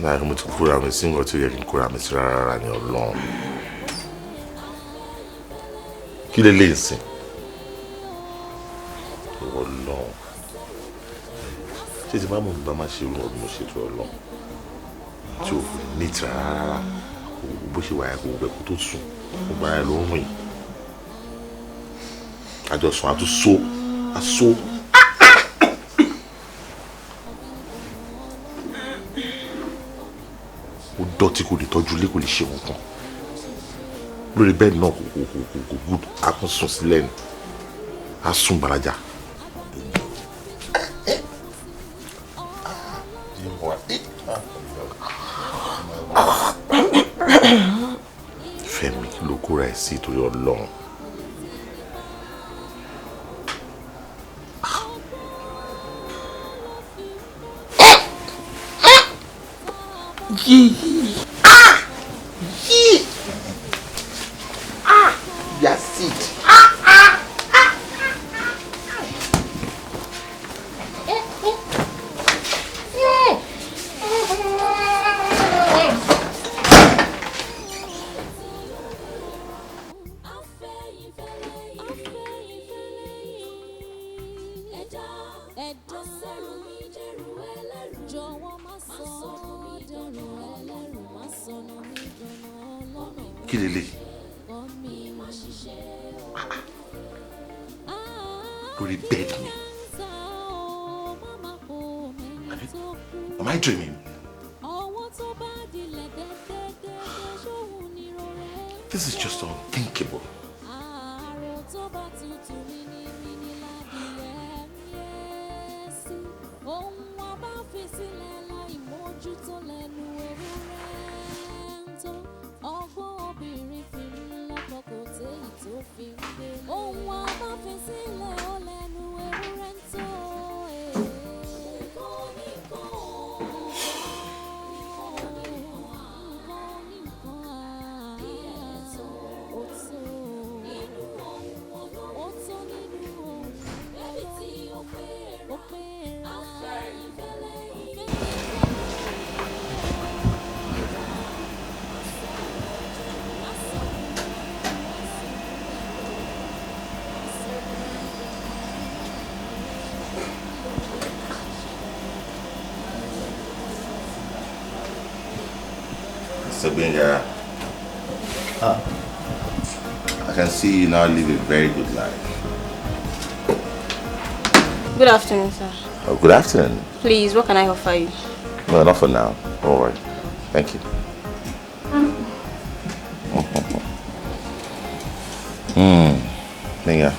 Like mo ti kúra mi sí nǹkan tí ó yẹ kí n kúra mi sí rárá ní Ọlọ́run. Kí lè lè sìn? Ọlọ́run. Ṣé ti máa mú mi bá máa ṣe irun ọdún mo ṣètò Ọlọ́run? Tí o ní ìtura rárá. Bó ṣe wà yẹn kò gbẹ kó tó sùn. Mo gbà yẹn ló ń rìn. Àjọsùn àtúnṣó. Aṣó. Ó dọ̀tí kò lè tọ́jú ilé kò lè ṣe nǹkan lórí bẹ́ẹ̀ náà kò gùd á kún sùn sílẹ̀ ni á sùn gbàlájà. Fẹ́mi kí ló kóra ẹ̀ sí torí Ọlọ́run. That's it. Kí lélẹ̀? lórí bed mi. Am I dreaming? This is just unthinkable. Mr. Benga, I can see you now live a very good life. Good afternoon, sir. Oh, good afternoon. Please, what can I offer you? No, not for now. All right. Thank you. Benga,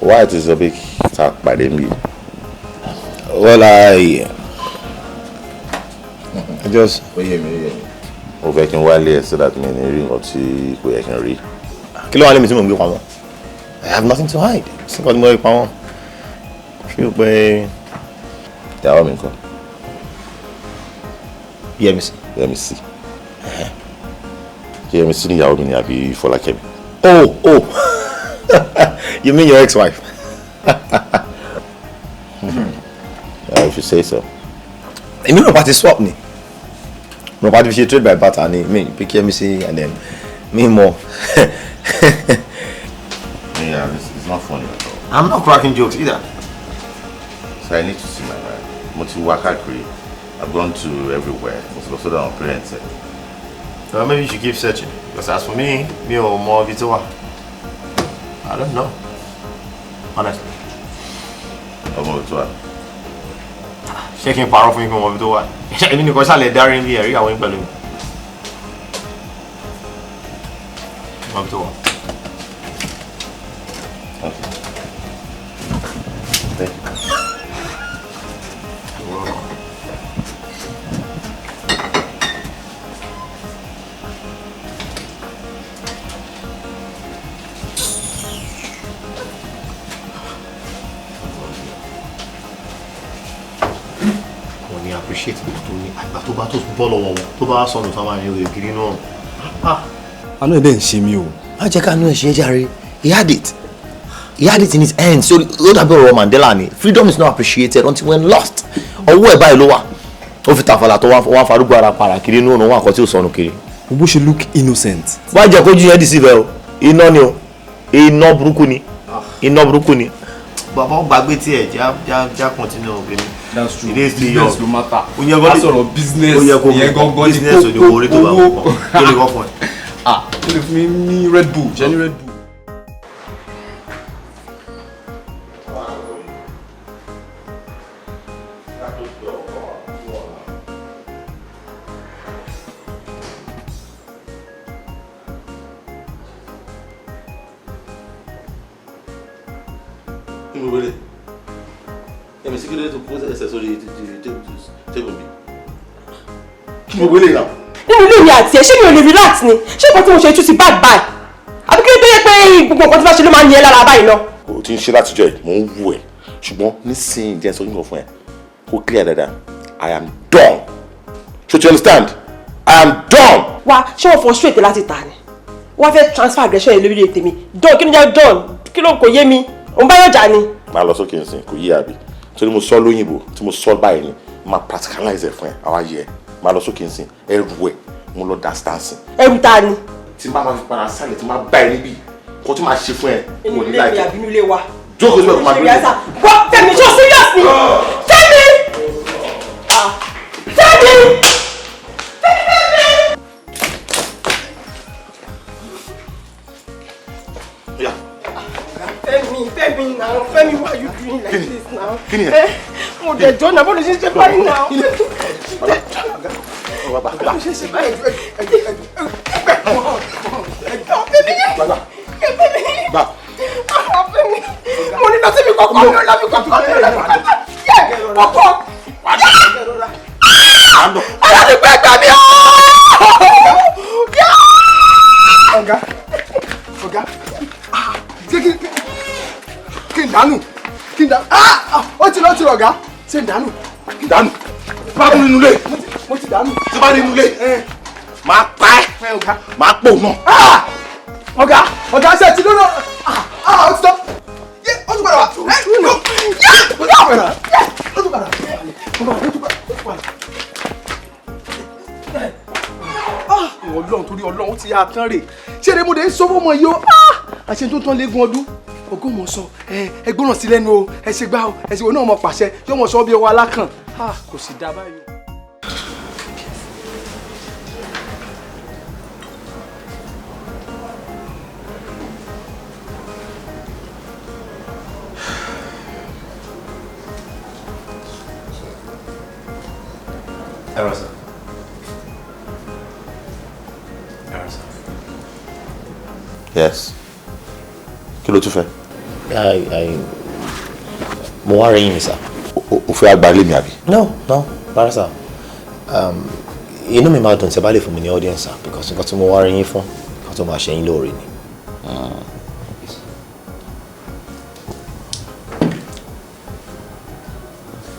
why is a big talk by the me? Well, I just Mo fẹ́ kí n wálé so that mi ní rí nǹkan tí kò yẹ kí n rí. kí ló wà lẹ́mi tí mo ń gbé pamọ́? I have nothing to hide. Sí nǹkan tí mo rí pamọ́. Fi hàn pé Ìyàwó mi nǹkan. Yẹ́misí. Yẹ́misí. Ṣé Yẹ́misí ni ìyàwó mi ni àbí Fọlákẹ́mi? Oh. You mean your ex-wife? If you say so. Èmi náà party swap ni. Mo party fi ṣe trade by barter ni. Me pick Yẹ́misí and then me more. Yeah, it's not funny at all. I'm not cracking jokes either. So I need to see my man. Mo ti wá káàkiri. I've gone to everywhere. Mo ti lọ sọ́dọ̀ àwọn parents ẹ̀. Well, maybe you should keep searching. Because as for me, mi ò mọ ibi tó wà. I don't know. Honestly. Ọmọ mi tó wà. Ṣé kí n parọ́ fún yín pé mo mọ ibi tó wà? Èmi nìkan ṣàlẹ̀ dárí ní ẹ̀rí àwọn yín pẹ̀lú mi. Mọ ibi tó wà. Okay. Thank you. Appreciate it tó ní àgbà tó bá tó bọ́ lọ́wọ́ wọn tó bá sọnù sáwọn àyẹ̀wò ìgiri náà. Àánú ẹ̀ dẹ̀ ń ṣe mí o. Má jẹ́ ká àánú ẹ̀ ṣe é jàre. He had it in his hands. So ó dàbí ọ̀rọ̀ Mandela ni freedom is not appreciated until when lost. Ọwọ́ ẹ̀ báyìí ló wà. Ó fi tàfàlà tó wá farúgbó ara para kiri inú òun àkọ́ tí ó sọnù kiri. Bó ṣe look innocent. Wá jẹ́ kójú yẹn deceive ẹ o. Iná ni o. Iná burúkú ni. Iná burúkú ni. Bàbá ó gbàgbé tí ẹ̀ já continue ògbéni. That's true. Business no matter. That's all of business. Business o de wo orí tó bá wọ̀ pọ̀. Tó lè wọ́ fún ẹ. Ó lè fún mi ní Red Bull. Jenny Red Bull. Kí mo wélé náà? Nínú ilé mi àti ẹ̀ ṣé mi ò lè relax ni? Ṣé nǹkan tí mo ṣe tún ti bad bye? Àbí kí ló tó yẹ pé gbogbo nǹkan tí bá ṣe ló máa ń yẹ lára báyìí náà? O ti ń ṣe látijọ́ ẹ̀, mò ń wù ẹ̀. Ṣùgbọ́n nísìnyí jẹ́ sọ yín kan fún ẹ. Kó clear dáadáa. I am done. So you understand? I am done. Wá ṣé wọ́n frustrate láti tà ni? Wọ́n fẹ́ transfer aggression yẹn lórí ètè mi. Done kí ló jẹ́ done? Kí ló kò yé mi? Òun bá yọjà ni. Máa lọ sókè nsìn, kò yé àbí. Torí mo sọ lóyìnbó, tí mo sọ báyìí ni, máa practicalize ẹ̀ fún ẹ, àwa yẹ ẹ. Máa lọ sókè nsìn, ẹrù ẹ̀, mo lọ dá stance. Ẹrù ta ni? Tí bá máa fi para sálẹ̀, tí máa bá ẹ níbí, kó tí máa ṣe fún ẹ. Inú ilé mi àbí inú ilé wa? Jókòó síbẹ̀ kó máa dúró. Wọ́n Fẹ́mi ṣó serious ni? Fẹ́mi! Fẹ́mi! Fẹ́mi! me now. Femi, why are you doing like this now? Kí ni ẹ? Mo dẹ̀ jọ́ náà, bó lè ṣe ṣe báyìí now. Baba. Ṣe ṣe báyìí. Mo ní lọ sí mi kọ̀ọ̀kan, mi ò lọ mi kọ̀ọ̀kan. Ọkọ̀. Alábìgbẹ́ gbà mí ọ́! Ọ̀gá, ṣé kí n dànù? Ó ti lọ ọ̀gá, ṣé n dànù? Dànù. Bá mú nínú ilé. Mo ti dànù. Tí bá nínú ilé. Máa pa ẹ́. Máa pò náà. Ọ̀gá ṣe ti lọ́nà. Ó ti tọ́. Ó tún padà wá. Ó tún padà. Ọlọ́run torí Ọlọ́run ti yá tán rè. Ṣé eré mo dé ń sọ fún ọmọ yìí o? Àṣẹ tó tán léegun ọdún. Ògùn mọ̀ sọ ẹ gbọ́ràn sí lẹ́nu o, ẹ ṣe gbá o, ẹ ṣe wo náà mọ̀ pàṣẹ, yóò mọ̀ sọ bí ọwọ́ alákàn. Kò sì dá báyìí o. Yes. Kí ló tún fẹ́? Mo wá rẹ́yìn mi sir. O fẹ́ àgbálẹ̀ mi àbí? No, rárá sir. Inú mi máa dùn tí ẹ bá lè fún mi ní audience sir, because nǹkan tí mo wá rẹ́yìn fún nǹkan tó máa ṣe yín lóore ni.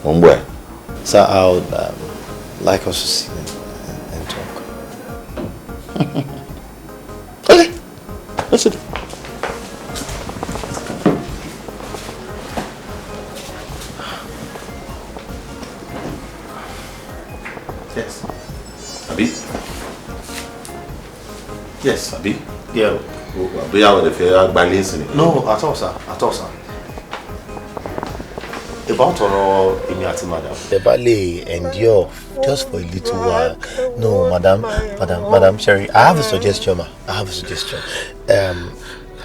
Mo ń bọ̀ ẹ́. Sir, I would like us to see and talk. Okay, let's do it. Yes. Abi? Yes, Abi? Yeah. Bóyá àwọn ẹ̀fẹ̀ àgbálẹ̀ sí ni. No, at all sir. About ọ̀rọ̀ èmi àti madam. The ballet endure just for a little while. No, madam Sherry, I have a suggestion, ma.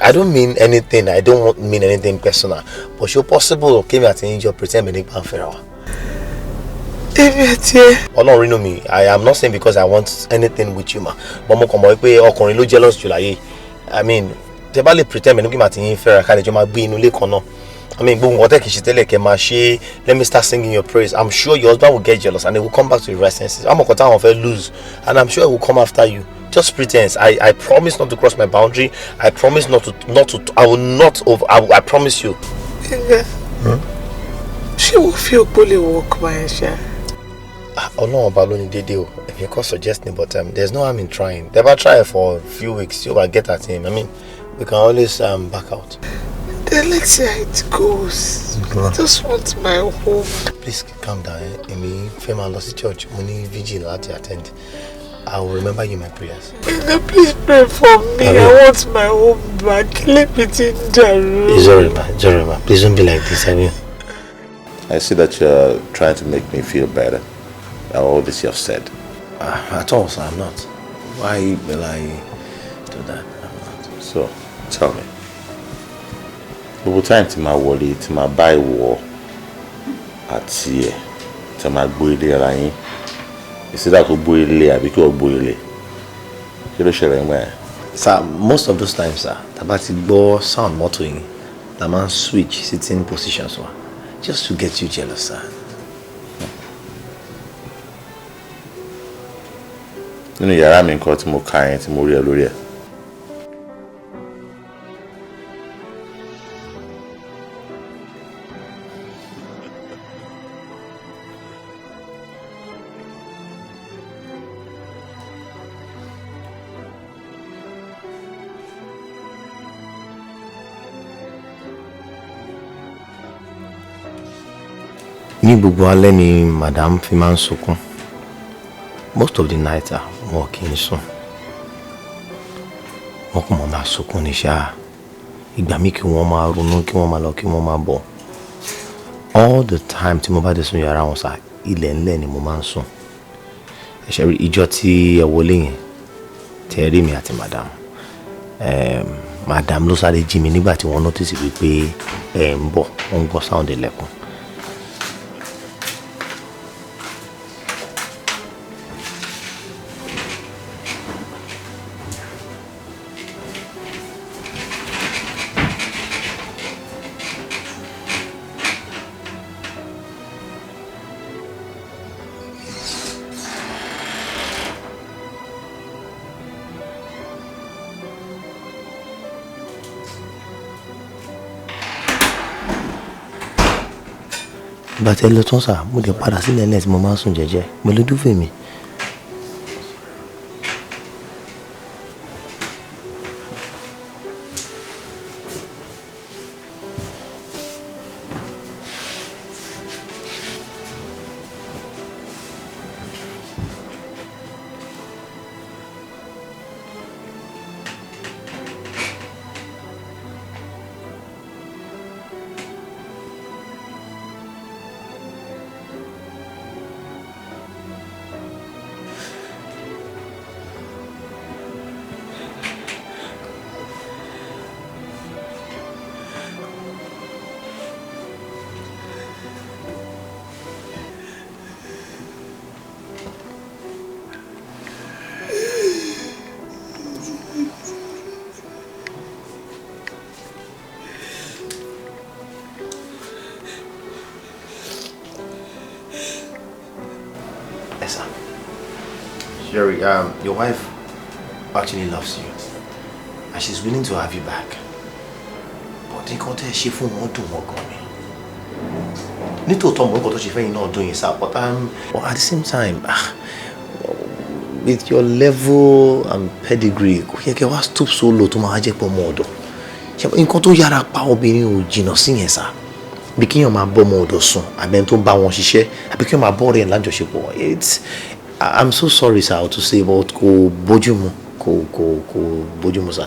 I don't mean anything. I don't mean anything personal. But it's possible okay me àti yín pretend me ní pàǹfẹ̀rẹ̀ wa. Ọlọ́run know me. I am not saying because I want anything with you, ma. But mo kàn mọ̀ pé ọkùnrin ló jealous jù láyé. I mean, the ballet pretend me ní àti yín fẹ́ra ká lè jọ máa gbé inú ilé kan náà. I mean, let me start singing your praise. I'm sure your husband will get jealous and he will come back to his right senses. I'm going to lose, and I'm sure he will come after you. Just pretense. I promise not to cross my boundary. I promise not to. I promise you. She will feel fully walk by a share. Oh no, Baloni did you? If you could suggest me, but there's no harm in trying. Never try it for a few weeks. You will get at him. I mean, we can always back out. Then let's see how it goes. I just want my home. Please calm down. Emi, Fema lost church. Money vigil at attend. I will remember you in my prayers. Please pray for me. I want my home back. Let me take the room. Jorima, please don't be like this, I mean. I see that you're trying to make me feel better. All this you have said. At all, sir, I'm not. Why will I do that? I'm not. So, tell me. Gbogbo time tí máa wọlé tí máa bá ìwọ àti ẹ̀ tí máa gbó ilé ara yín ìsídà kó gbó ilé àbí kí wọ́n gbó ilé kí ló ṣẹlẹ̀ ń gbà yẹn. Sir, most of those times sir tàbá ti gbọ́ sound mọ́tò yín la máa ń switch sitting positions wa just to get you jealous sir. Nínú yàrá mi nǹkan tí mo kà yẹn tí mo rí ẹ lórí ẹ. Ní gbogbo alẹ́ ni madam fi máa ń sunkún. Most of the night wọn kì í sùn. Wọ́n kò mọ̀ máa sunkún ní ṣáà. Ìgbà mi kí wọ́n máa ronú kí wọ́n máa lọ kí wọ́n máa bọ̀. All the time tí mo bá dé sùn yàrá wọn sá ilẹ̀ ńlẹ̀ ni mo máa ń sùn. Ẹ ṣe rí ìjọ́ tí ẹ wọlé yẹn tí ẹ rí mi àti madam. madam ló sáré jí mi nígbà tí wọ́n notice wípé ẹ̀ ń bọ̀ wọ́n ń gbọ́ sound ilẹ̀kùn. bàtẹ́ lọ tán sà mo lè padà sílẹ̀ lẹ́ẹ̀ tí mo máa ń sùn jẹ́jẹ́ mo lè dúfèé mi. Jerry, your wife actually loves you and she's willing to have you back. But nǹkan tẹ́ ṣe fún wọn dùn wọ́n gan ni. Nítòótọ́ mo nǹkan tó ṣe fẹ́yìn náà dùn yín sá, but at the same time, with your level and pedigree, kò yẹ kẹ́ wá stoop so low tó máa jẹ́ pọ̀ mọ́ ọ̀dọ̀. Nǹkan tó yára pa obìnrin ò jìnnà sí yẹn sá. Bí kíyàn máa bọ́ ọmọ ọ̀dọ̀ sùn, àbẹ́ni tó ń bá wọn ṣiṣẹ́, àbí kíyàn máa bọ́ ọ̀rẹ́ ẹ̀ lájọṣepọ̀. I'm so sorry, sir, to say, but kò bójúmu, kò bójúmu, sir.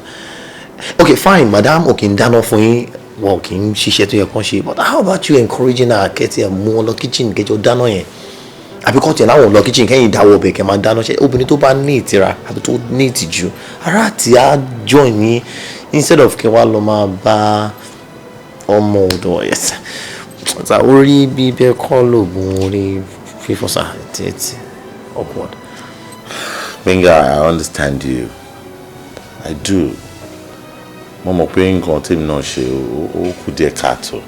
Okay, fine, madam, okay, dáná fún yín, wọ́n kì í ṣiṣẹ́ tó yẹ kán ṣe, but how about you encouraging her kẹ́tì ẹ̀ mú ọ lọ kitchen kẹ́jọ dáná yẹn? Àbí kọ́ tiẹ̀ láwọn lọ kitchen kẹ́yìn dáwọ́ ọbẹ̀ kẹ́ máa dáná ṣe obìnrin tó bá ní ìtira àbí tó ní ìtìjú ara àti á join yín instead of kẹ́ wá lọ máa bá ọmọ ọ̀dọ̀ yes. Orí bí bẹ́ẹ̀ kọ́ lóògùn orí fífọ́ sá it's awkward. Benga, I understand you. I do. Mo mọ̀ pé nǹkan tí mi náà ṣe ó kù díẹ̀ káàtó.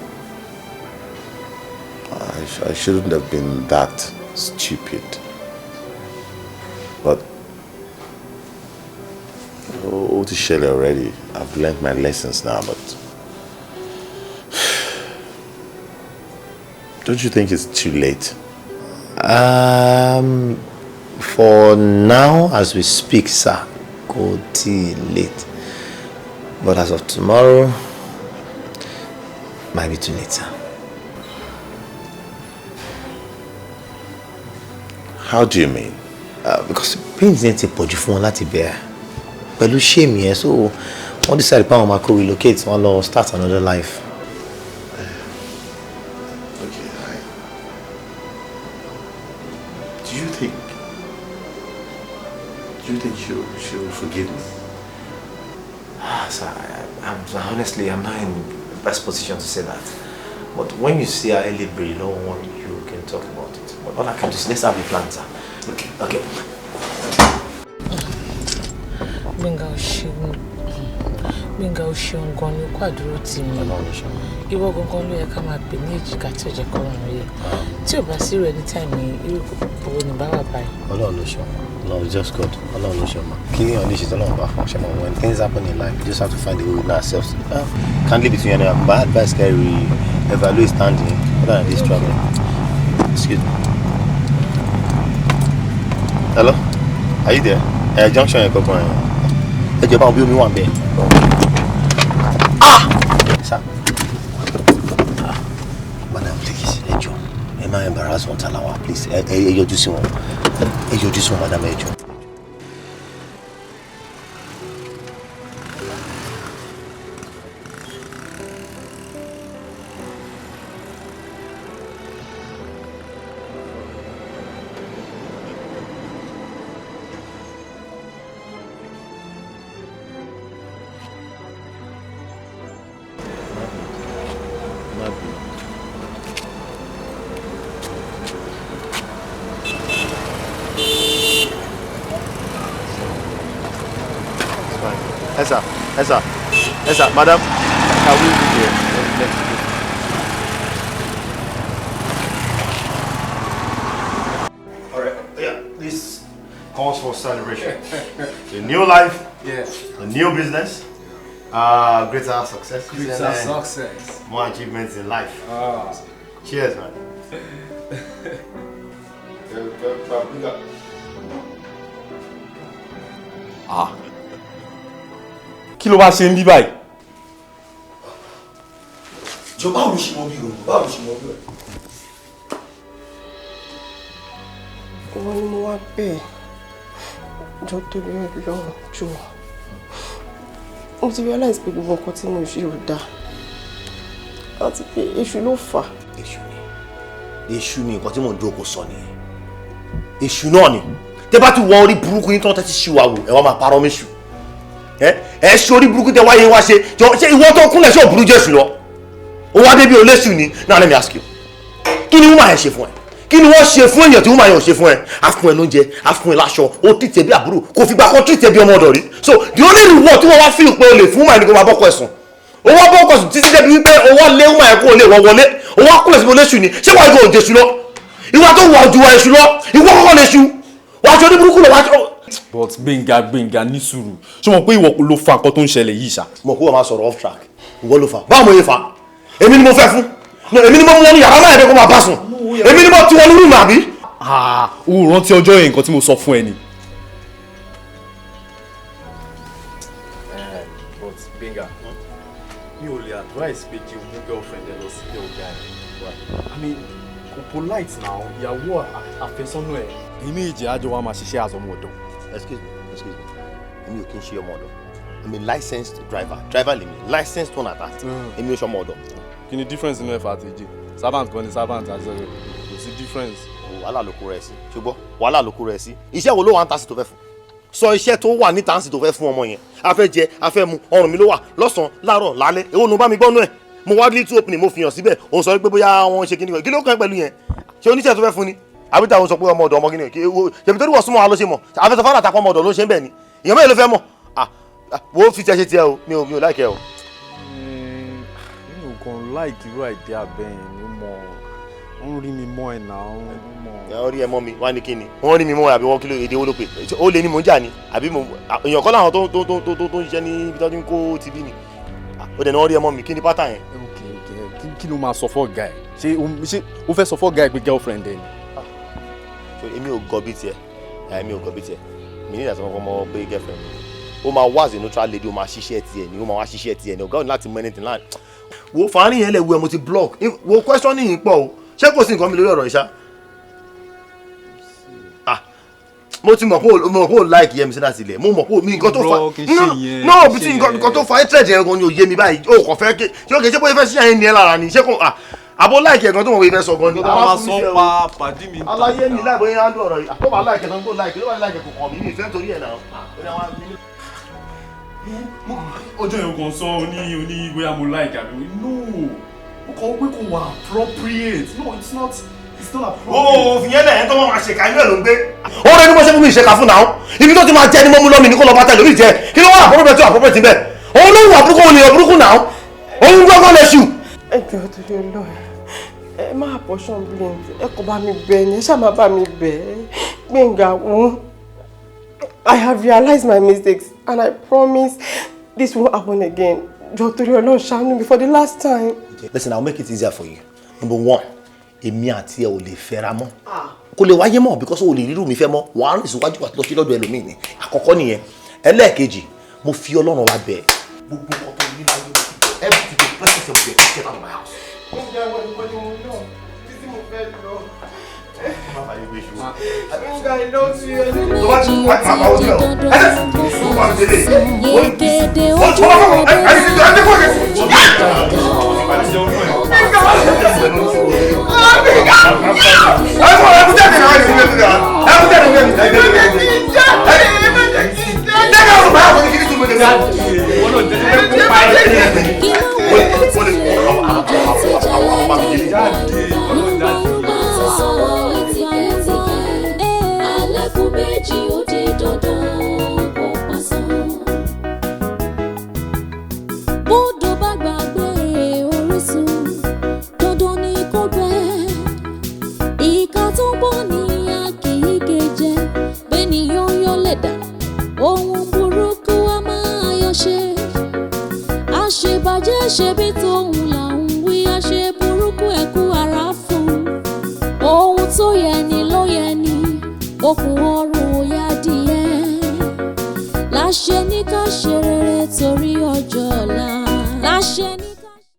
I shouldn't have been that stupid. But ó ti ṣẹlẹ̀ already. I've learned my lessons now, but don't you think it's too late? For now, as we speak, sir, kò tí late. But as of tomorrow, might be too late, sir. How do you mean? Because pains need to pọ̀jù fún wọn láti bear. Pẹ̀lú shame yẹn, so wọ́n decide pé àwọn máa kó relocate, wọ́n lọ start another life. Do you think she will forgive me? Sir, honestly, I'm not in the best position to say that. But when you see her early below one, you can talk about it. But all I can do is let's have a plan, sir. Okay. Benga o ṣeun gan ni kó àdúró tì mí. Ìwọ gangan ló yẹ ká máa pè ní èjìká tí ó jẹ́ kọ́ ọ̀run yẹ. Tí ò bá sí rẹ̀ ní táìmì irú owó ní báwà báyìí. Ọlọ́run ló ṣe ọmọ. Lord is just God. Ọlọ́run ló ṣe ọmọ. Kí ni ọ̀nà ìṣètò náà bá fún ọṣẹ́ mọ̀? When things happen in life, you just have to find a way within ourselves. Can't live between you and my advice can evaluate standing other than this traveling. Excuse me. Hello? Are you there? Junction yẹn kankan yẹn. Ẹ jọba àwọn bí omi wà ń bẹ̀. Sir. Madam, please, ẹ jọ̀ọ́. Ẹ má embarrass wọn Talawa, please. Ẹ yọjú sí wọn. Ẹ yọjú sí wọn, madam, ẹ jọ̀ọ́. Esa, madam, can we do the next? All right, yeah, this calls for celebration. A new life, a new business, greater success, more achievements in life. Cheers, man. Kí ló wá ṣe ń bí báyìí? Jọ báwo ló ṣe mọ bí o? Báwo ló ṣe mọ bí o? Wọ́n ní mo wá bẹ́ẹ̀ jọ torí Ọlọ́run jọ. Mo ti realize pé gbogbo nǹkan tí mo ṣe ò dáa. Àti pé èṣù ló fà. Èṣù ni nǹkan tí mò ń jókòó sọ nìyẹn. Èṣù náà ni. Tẹ́ bá ti wọ orí burúkú yín tán tẹ́ ti ṣì wà wò ẹ wá máa parọ́ méṣù. Ẹ ṣe orí burúkú tẹ́ wáyé wá ṣe ìwọ tó kúnlẹ̀ ṣé ò burú jésù lọ. Ó wá débi olóṣù ni. Now let me ask you. Kí ni woman yẹn ṣe fún ẹ? Kí ni wọ́n ṣe fún èèyàn tí woman yẹn ò ṣe fún ẹ? A fún ẹ lóúnjẹ, a fún ẹ láṣọ, ó treat ẹ bí àbúrò, kò fìgbà kan treat ẹ bí ọmọ ọ̀dọ̀ rí. So the only reward tí wọ́n wá feel pé o lè fún woman yẹn ni kó máa bọ́kọ ẹ̀sùn. O wá bọ́kọ ẹ̀sùn títí débi wípé o wá lé woman yẹn kó o lè wọ́ wọlé. O wá kúnlẹ̀ síbi olóṣù ni. Ṣé wàá yóò jésù lọ? Ìwà tó wà ojú wa èṣù lọ. Ìwọ kọ́kọ́ lè ṣu. Wàá ṣe oníburúkú lọ wá ṣe. But Gbénga ní sùúrù. Ṣé mo pé ìwọ ló fa nǹkan tó ń ṣẹlẹ̀ yìí ṣá? Mo kó o máa sọ̀rọ̀ off track. Ìwọ ló fa. Báwo mo yẹ fa? Èmi ni mo fẹ́ fún. Èmi ni mo mú wọn ní yàrá máa yẹ kó máa bá sùn. Èmi ni mo ti wọn ní rúùmù àbí? O rántí ọjọ́ yẹn nǹkan tí mo sọ fún ẹ ni. But Gbénga, mi ò lè advice pé kí o mú girlfriend ẹ lọ sí ilé ọ̀gá ẹ̀. I mean, kò polite now, ìyàwó àfẹ́sọ́nà ẹ̀. Èmi ìjẹ́ àjọ wa máa ṣiṣẹ́ àzọmọ ọ̀dọ̀. Excuse me. Èmi ò kí n ṣe ọmọ ọ̀dọ̀. I'm a licensed driver lèmi, licensed one at that. Èmi ò ṣe ọmọ ọ̀dọ̀. Kí ni difference nínú ẹ̀fà àti ìjì? Servant kan ni servant àti ọ̀rẹ́ kò sí difference. Wàhálà ló kó rẹ̀ sí, ṣùgbọ́n wàhálà ló kó rẹ̀ sí. Iṣẹ́ wo ló wà ń tàsí tó fẹ́ fún? Sọ iṣẹ́ tó wà ní tàǹsì tó fẹ́ fún ọmọ yẹn. A fẹ́ jẹ, a fẹ́ mu, ọrùn mi ló wà lọ́sàn-án, láàárọ̀, lálẹ́. Èwo ló bá mi gbọ́nú ẹ̀? Mo wá little opening mo fi hàn síbẹ̀. Òun sọ pé bóyá wọ́n ṣe kíní kan. Kí ló kàn pẹ̀lú yẹn? Ṣé oníṣẹ́ tó fẹ́ fún ni? Àbí táwọn sọ pé ọmọ ọ̀dọ̀ ọmọ kíní kan. Ṣèbí torí wọ́n súnmọ́ wa ló ṣe mọ̀. Àfẹ́sọ̀ fáwọn àtàkùn ọmọ ọ̀dọ̀ ló ṣe ń bẹ̀ ni. Èèyàn mẹ́rin ló fẹ́ mọ̀. Wo fi tiẹ̀ ṣe tiẹ̀ o. Mi ò láìkẹ́ o. Mi ò kàn like irú àìdí abẹ́yẹn ni mo ń rí mi mọ́ ẹ̀ náà. Wọ́n rí ẹ mọ́ mi wá ní kíni wọ́n rí mi mọ́ àbí wọ́n kí ló èdè wo ló pè ó lè ní mò ń jà ní àbí mo èèyàn kọ́ láwọn tó ń ṣiṣẹ́ ní ibi tó ń kó tv ni ó dẹ̀ ní wọ́n rí ẹ mọ́ mi kí ni pátá yẹn. Kí ló máa sọ fọ́ ọ̀gá ẹ̀? Ṣé o fẹ́ sọ fọ́ ọ̀gá ẹ̀ pé girlfriend ẹ̀ ni? Èmi ò gọ bí tiẹ̀ mi ní ìdásọ́ fún ọmọ pé girlfriend ó máa wá as a neutral lady ó máa ṣiṣẹ́ tiẹ̀ ni ó máa wá ṣiṣẹ́ tiẹ̀ ni ọ̀gá ò ní láti mọ anything láàrin. Wo fàárín yẹn lẹ̀ wo ẹ̀ mo ti block wo question yìí pọ̀ o ṣé kò sí nǹkan mi lórí ọ̀rọ̀ ìṣá. Mo ti mọ̀ pé o like yẹmi sí láti ilẹ̀ mo mọ̀ pé mi nǹkan tó fa no bí tí nǹkan tó fa hatred yẹn gan ni ò yé mi báyìí o kò fẹ́ ṣé o kì í ṣe pé fẹ́ ṣíyàn yẹn ní ẹ lára ni ṣé kò àbó like yẹn gan tó mọ̀ pé fẹ́ sọ gan ni. a máa sọ pa pàdé mi. aláyé mi láì bóyá á ń dún ọ̀rọ̀ yìí àkóbá like yẹn gan kó like ló wà like kò kàn mí mi ìfẹ́ torí ẹ̀ náà. Ọjọ́ yẹn kan sọ oní bóyá mo like àbí no ó kọ́ pé kò wà appropriate no it's not appropriate. Fìyẹn lẹ̀ ẹ́ tó máa ṣèkà inú ẹ̀ ló ń gbé. Ó rẹ ní mo ṣe fún mi ìṣèkà fún náà ibi tó ti máa jẹ́ ni mo mú lọ́mì ní kó lọ bá tẹ̀lé orí jẹ kí ló wà àpọ́pẹ́ tó àpọ́pẹ́ ti bẹ̀ òun ló wà burúkú olè burúkú náà òun gbọ́ngàn lè ṣù. Ẹ jọ̀ọ́ torí Ọlọ́run ẹ má portion blame ẹ kò bá mi bẹ̀ ni ẹ ṣáà má bá mi bẹ̀ Gbénga wo I have realized my mistakes and I promise this won't happen again. Jọ̀ọ́ torí Ọlọ́run ṣàánú mi for the last time. Listen, I'll make it easier for you. Number one, èmi àti ẹ ò lè fẹ́ra mọ́ kò lè wáyé mọ́ because o lè rírù mi fẹ́ mọ́ wàá rìn síwájú àti lọ sí lọ́dọ̀ ẹlòmíì ni àkọ́kọ́ nìyẹn ẹlẹ́ẹ̀kejì mo fi Ọlọ́run wá bẹ̀ gbogbo nǹkan tó ní láyé mo fi bẹ̀ everything dey press yourself to get out of my house. Gbénga wọ ìbọn ni mo lọ títí mo fẹ́ lọ. Gbénga I love you. tó bá ti wá ìpàpà ojú ẹ̀ tó bá ti délé ṣe bí tòun là ń wí a ṣe burúkú ẹ̀kú ara fún ohun tó yẹ ni ló yẹ ni okùn ọrùn òyà díẹ̀ láṣẹ ní ká ṣe rere torí